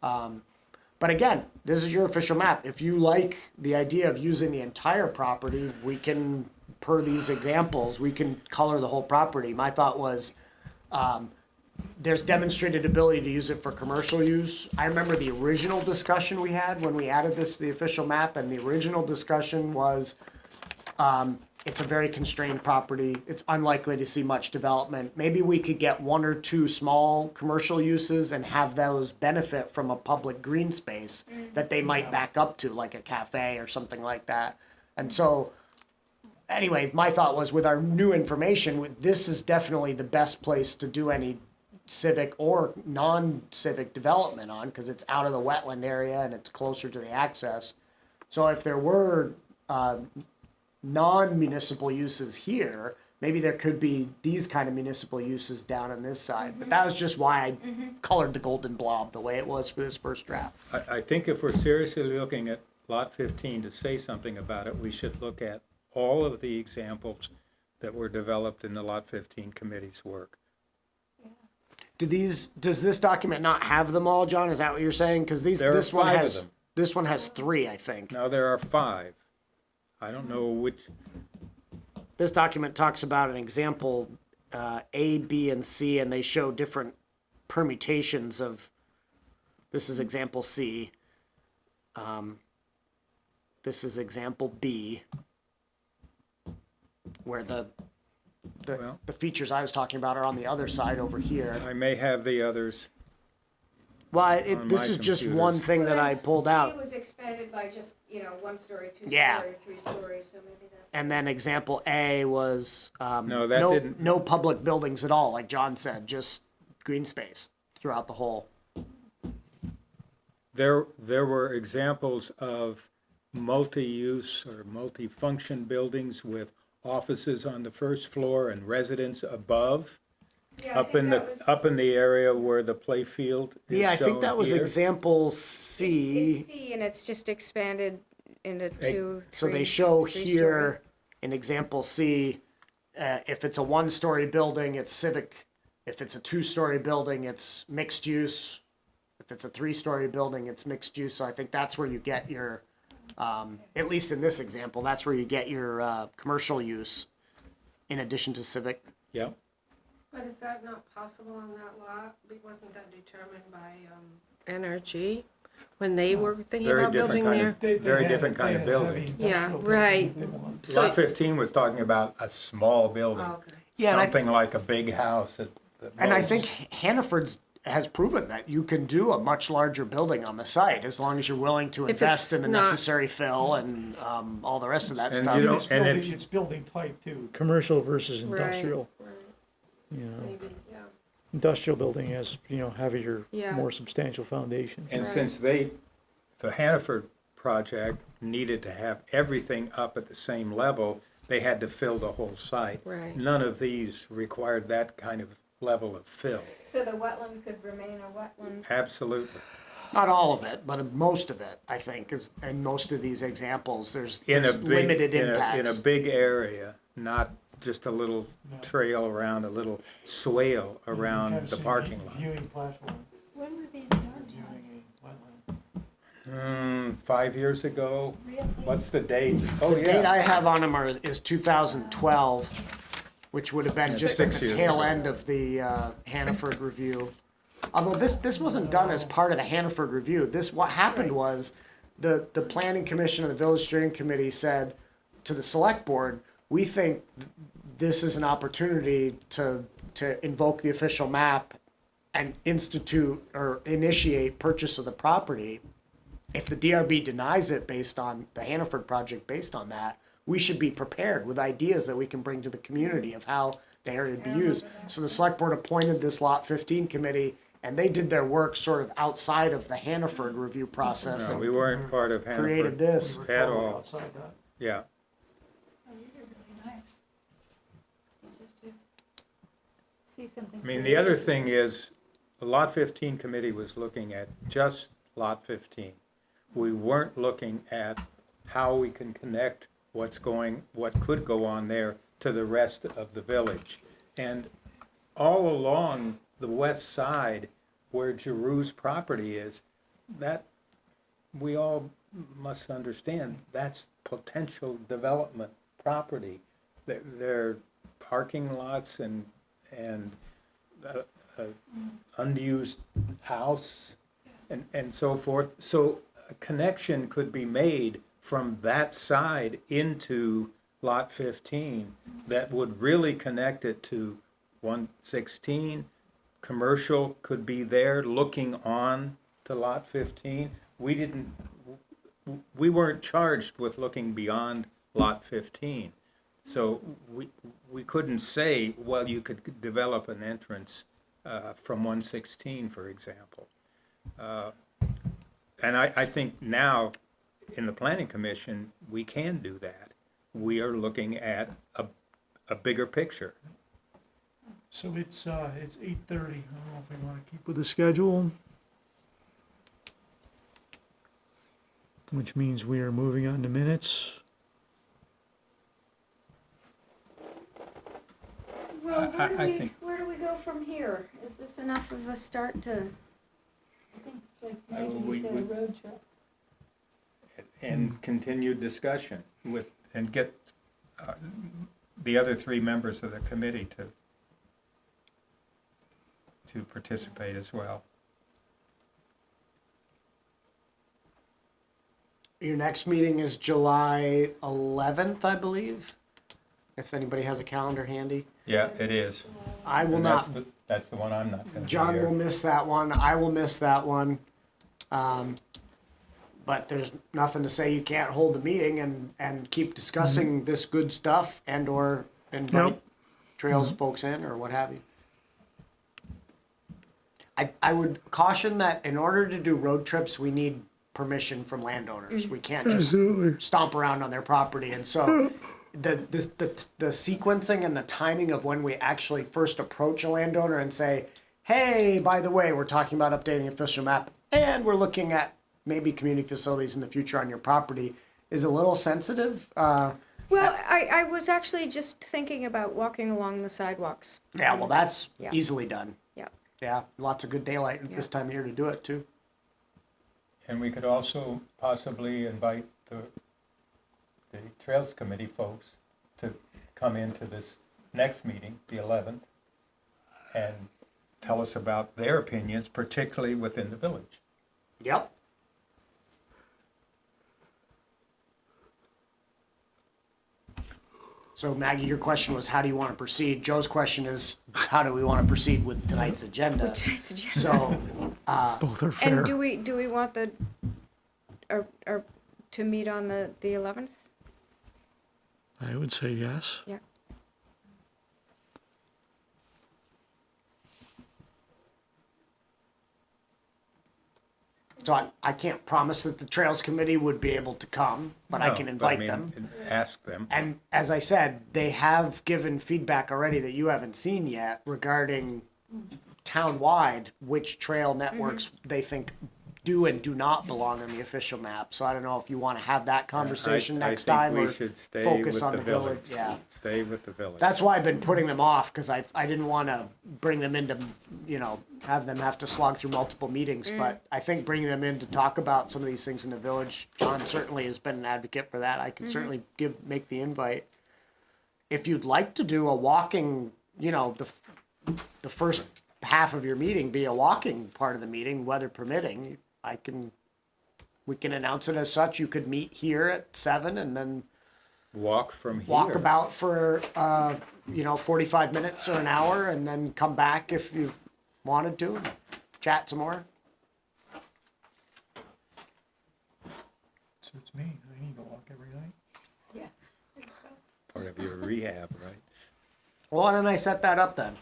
But again, this is your official map. If you like the idea of using the entire property, we can, per these examples, we can color the whole property. My thought was, there's demonstrated ability to use it for commercial use. I remember the original discussion we had when we added this to the official map, and the original discussion was, it's a very constrained property. It's unlikely to see much development. Maybe we could get one or two small commercial uses and have those benefit from a public green space that they might back up to, like a cafe or something like that. And so, anyway, my thought was with our new information, this is definitely the best place to do any civic or non-civic development on, because it's out of the wetland area and it's closer to the access. So if there were non-municipal uses here, maybe there could be these kind of municipal uses down on this side. But that was just why I colored the golden blob the way it was for this first draft. I think if we're seriously looking at Lot 15 to say something about it, we should look at all of the examples that were developed in the Lot 15 committee's work. Does this document not have them all, John? Is that what you're saying? Because There are this one 5 of has them. this one has 3, I think. Now, there are 5. I don't know which, This document talks about an example A, B, and C, and they show different permutations of. This is example C. This is example B, where Well- the features I was talking about are on the other side over here. I may have the others. Well, On this my is just computers. one thing that I pulled out. C was expanded by just, 1 story, 2 story, Yeah. 3 stories, so maybe that's. And then example A was No, that didn't- no public buildings at all, like John said, just green space throughout the whole. There were examples of multi-use or multi-function buildings with offices on the first floor and residents above, Yeah, I up think in that was- up in the area where the play field is Yeah, I think shown that was here. example C. It's C, and it's just expanded into 2, So 3, they show 3 here in example C, if it's a 1-story building, it's civic. If it's a 2-story building, it's mixed use. If it's a 3-story building, it's mixed use. So I think that's where you get your, at least in this example, that's where you get your commercial use in addition to civic. Yeah, But is that not possible on that lot? Wasn't that determined by, NRG when they were thinking very about different building kind there? of, very different kind of building. Yeah, right. So, Lot 15 was talking about a small building, Oh, okay. Yeah, and I- something like a big house at And I most. think Hannaford's has proven that you can do a much larger building on the site as long as you're willing to If invest it's in the not- necessary fill and all the rest of that And stuff. you don't- It's and building, if- it's building type too. Commercial versus Right, industrial. right, You know, maybe, yeah. industrial building has, heavier, Yeah. more substantial foundations. And Right. since the Hannaford project needed to have everything up at the same level, they had to fill the whole site. Right. None of these required that kind of level of fill. So the wetland could remain a wetland. Absolutely. Not all of it, but most of it, I think, is in most of these examples, there's In a there's big, limited in impacts. a big area, not just a little trail around, a little swale around the parking lot. Viewing platform, When were these done, John? viewing a wetland. 5 years ago. Really? What's the date? Oh, The date yeah. I have on them is 2012, which would have been just at 6 the years tail ago. end of the Hannaford review. Although this wasn't done as part of the Hannaford review. What happened was the planning commission and the village steering committee said to the select board, we think this is an opportunity to invoke the official map and institute or initiate purchase of the property. If the DRB denies it based on the Hannaford project, based on that, we should be prepared with ideas that we can bring to the community of how the area would be used. So the select board appointed this Lot 15 committee, and they did their work sort of outside of the Hannaford review process No, and we weren't part of created Hannaford this. at all. Outside that. Yeah. Oh, these are really nice. Just to see something. I mean, the other thing is, the Lot 15 committee was looking at just Lot 15. We weren't looking at how we can connect what could go on there to the rest of the village. And all along the west side, where Giroux's property is, that, we all must understand, that's potential development property. There are parking lots and a unused house and so forth. So a connection could be made from that side into lot 15 that would really connect it to 116. Commercial could be there looking on to lot 15. We weren't charged with looking beyond lot 15. So we couldn't say, well, you could develop an entrance from 116, for example. And I think now in the Planning Commission, we can do that. We are looking at a bigger picture. So it's 8:30. I don't know if we want to keep with the schedule. Which means we are moving on to minutes. Well, I think- where do we go from here? Is this enough of a start to? I think, like Maggie, we- you said, a road trip. And continued discussion and get the other 3 members of the committee to participate as well. Your next meeting is July 11th, I believe, if anybody has a calendar handy. Yeah, it is. I will And not, that's the one I'm not going to be John will here. miss that one, I will miss that one. But there's nothing to say you can't hold the meeting and keep discussing this good stuff and or invite Yep. Trails folks in or what have you. I would caution that in order to do road trips, we need permission from landowners. We can't just stomp around on their property. And so the sequencing and the timing of when we actually first approach a landowner and say, hey, by the way, we're talking about updating the official map and we're looking at maybe community facilities in the future on your property is a little sensitive. Well, I was actually just thinking about walking along the sidewalks. Yeah, well, that's Yeah. easily done. Yeah. Yeah, lots of good daylight this time of year to do it too. And we could also possibly invite the Trails Committee folks to come into this next meeting, the 11th, and tell us about their opinions, particularly within the village. Yep. So Maggie, your question was, how do you want to proceed? Joe's question is, how do we want to proceed with tonight's agenda? So, Both are fair. And do we want the, or to meet on the 11th? I would say yes. Yeah. so I can't promise that the Trails Committee would be able to come, but I No, can invite them. Ask them. And as I said, they have given feedback already that you haven't seen yet regarding town-wide which trail networks they think do and do not belong on the official map. So I don't know if you want to have that conversation next time I or think we should stay focus with on the the village. village. Yeah. Stay with the village. That's why I've been putting them off because I didn't want to bring them into, have them have to slog through multiple meetings. But I think bringing them in to talk about some of these things in the village, John certainly has been an advocate for that. I can certainly make the invite. If you'd like to do a walking, the first half of your meeting be a walking part of the meeting, weather permitting, we can announce it as such. You could meet here at 7 and then Walk from here. walk about for 45 minutes or an hour and then come back if you wanted to and chat some more. Suits me. I need to walk every night. Part of your rehab, right? Well, why don't I set that up then?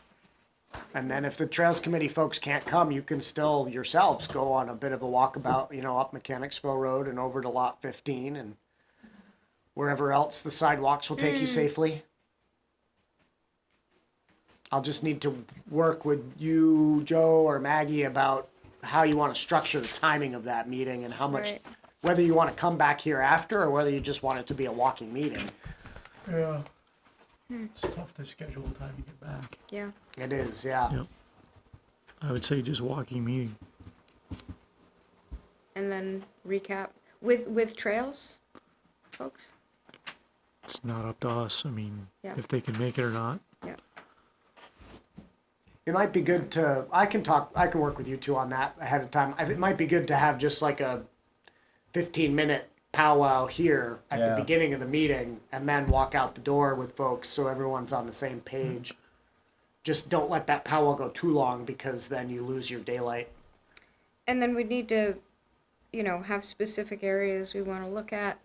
And then if the Trails Committee folks can't come, you can still yourselves go on a bit of a walkabout, up Mechanicsville Road and over to Lot 15 and wherever else the sidewalks will take you safely. I'll just need to work with you, Joe, or Maggie about how you want to structure the timing of that meeting and how much, Right. whether you want to come back here after or whether you just want it to be a walking meeting. Yeah. It's tough to schedule time to get back. Yeah. It is, yeah. Yep. I would say just walking meeting. And then recap with trails, folks. It's not up to us. I mean, Yeah. if they can make it or not. Yeah. it might be good to, I can work with you two on that ahead of time. It might be good to have just like a 15-minute powwow here at Yeah. the beginning of the meeting and then walk out the door with folks so everyone's on the same page. Just don't let that powwow go too long because then you lose your daylight. And then we need to, you know, have specific areas we want to look at.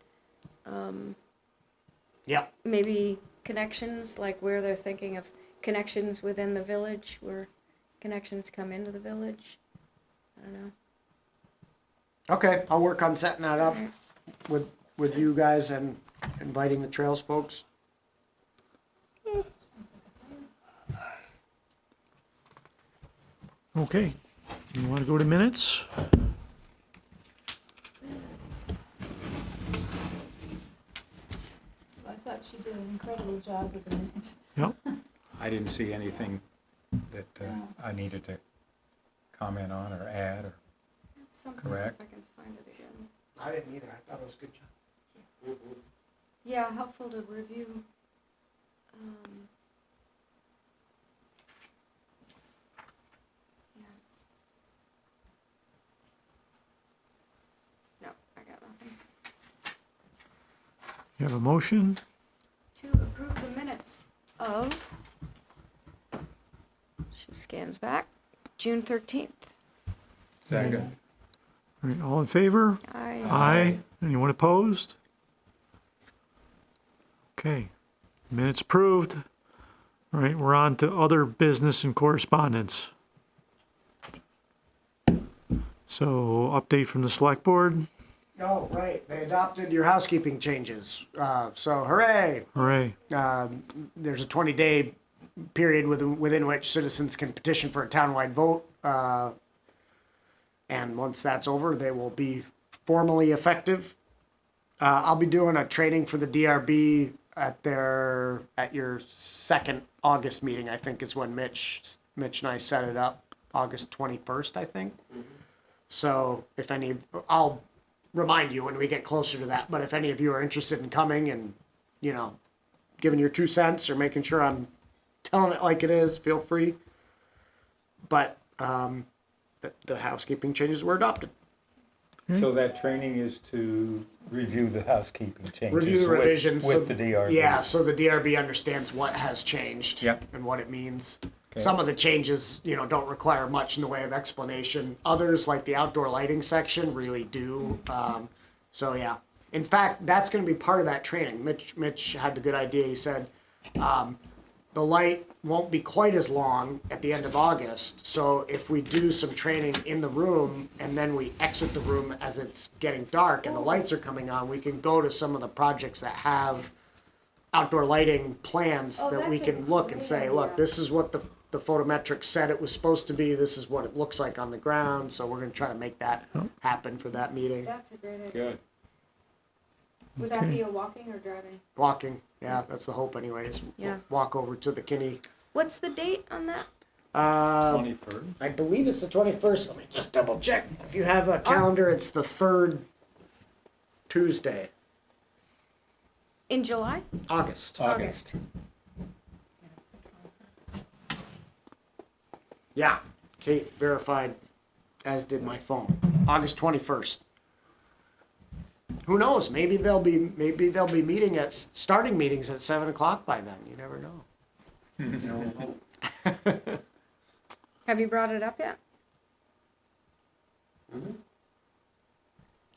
Yep. Maybe connections, like where they're thinking of connections within the village, where connections come into the village. I don't know. Okay, I'll work on setting that up with you guys and inviting the trails folks. Okay, you want to go to minutes? I thought she did an incredible job with the minutes. Yep. I didn't see anything that I needed to comment on or add or. That's something, Correct. if I can find it again. I didn't either. I thought it was a good job. Yeah, helpful to review. Yeah. No, I got nothing. You have a motion? To approve the minutes of, she scans back, June 13th. Second. All right, all in favor? Aye. Anyone opposed? Okay, minutes approved. All right, we're on to other business and correspondence. So, update from the select board. Oh, right. They adopted your housekeeping changes. So hooray. Hooray. There's a 20-day period within which citizens can petition for a townwide vote. And once that's over, they will be formally effective. I'll be doing a training for the DRB at your second August meeting, I think is when Mitch and I set it up, August 21st, I think. So I'll remind you when we get closer to that, but if any of you are interested in coming and, you know, giving your 2 cents or making sure I'm telling it like it is, feel free. But the housekeeping changes were adopted. So that training is to review the housekeeping changes. Review the revisions. With the DRB. Yeah, so the DRB understands what has changed. Yep. And what it means. Okay. Some of the changes, you know, don't require much in the way of explanation. Others, like the outdoor lighting section, really do. So yeah. In fact, that's going to be part of that training. Mitch had the good idea. He said, the light won't be quite as long at the end of August. So if we do some training in the room and then we exit the room as it's getting dark and the lights are coming on, we can go to some of the projects that have outdoor lighting plans Oh, that we that's a can look and great say, look, idea. this is what the photometrics said it was supposed to be. This is what it looks like on the ground. So we're going to try to make that happen for that meeting. That's a great idea. Good. Would that be a walking or driving? Walking. Yeah, that's the hope anyways. Yeah. Walk over to the Kinney. What's the date on that? 21st. I believe it's the 21st. Let me just double check. If you have a calendar, it's the third Tuesday, In July? August. August. Yeah, Kate verified, as did my phone. August 21st. Who knows? Maybe they'll be meeting starting meetings at 7 o'clock by then. You never know. Have you brought it up yet?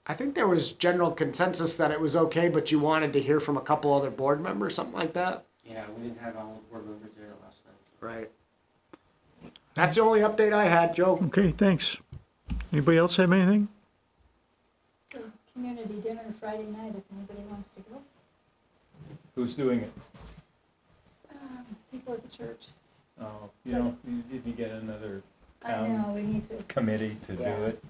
I think there was general consensus that it was okay, but you wanted to hear from a couple other board members, something like that. Yeah, we didn't have all the board members there last night. Right. That's the only update I had, Joe. Okay, thanks. Anybody else have anything? So community dinner Friday night if anybody wants to go. Who's doing it? People at the church. Oh, So- you didn't get another I know, town we need to, committee to do Yeah. it?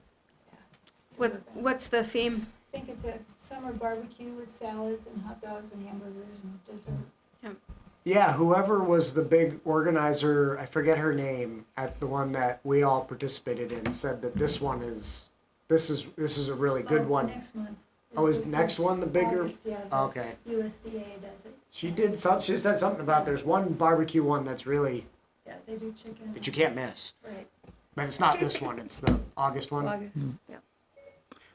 What's the theme? I think it's a summer barbecue with salads and hot dogs and hamburgers and dessert. Yeah, whoever was the big organizer, I forget her name, at the one that we all participated in, said that this is a really good Oh, one. Next month. Oh, is the next first one the bigger? August, yeah, the Okay. USDA does it. She said something about there's one barbecue one that's really Yeah, They do chicken. that you can't miss. Right, But it's not this one, it's the August one. August, yeah.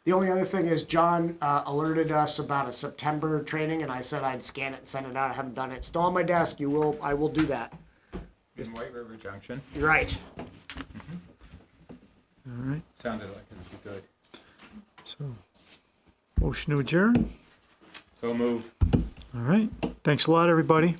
The only other thing is John alerted us about a September training, and I said I'd scan it and send it out. I haven't done it. Still on my desk. I will do that. In White River Junction, You're right. All right, sounded like it'd be good. so, motion to adjourn? So move. All right, thanks a lot, everybody.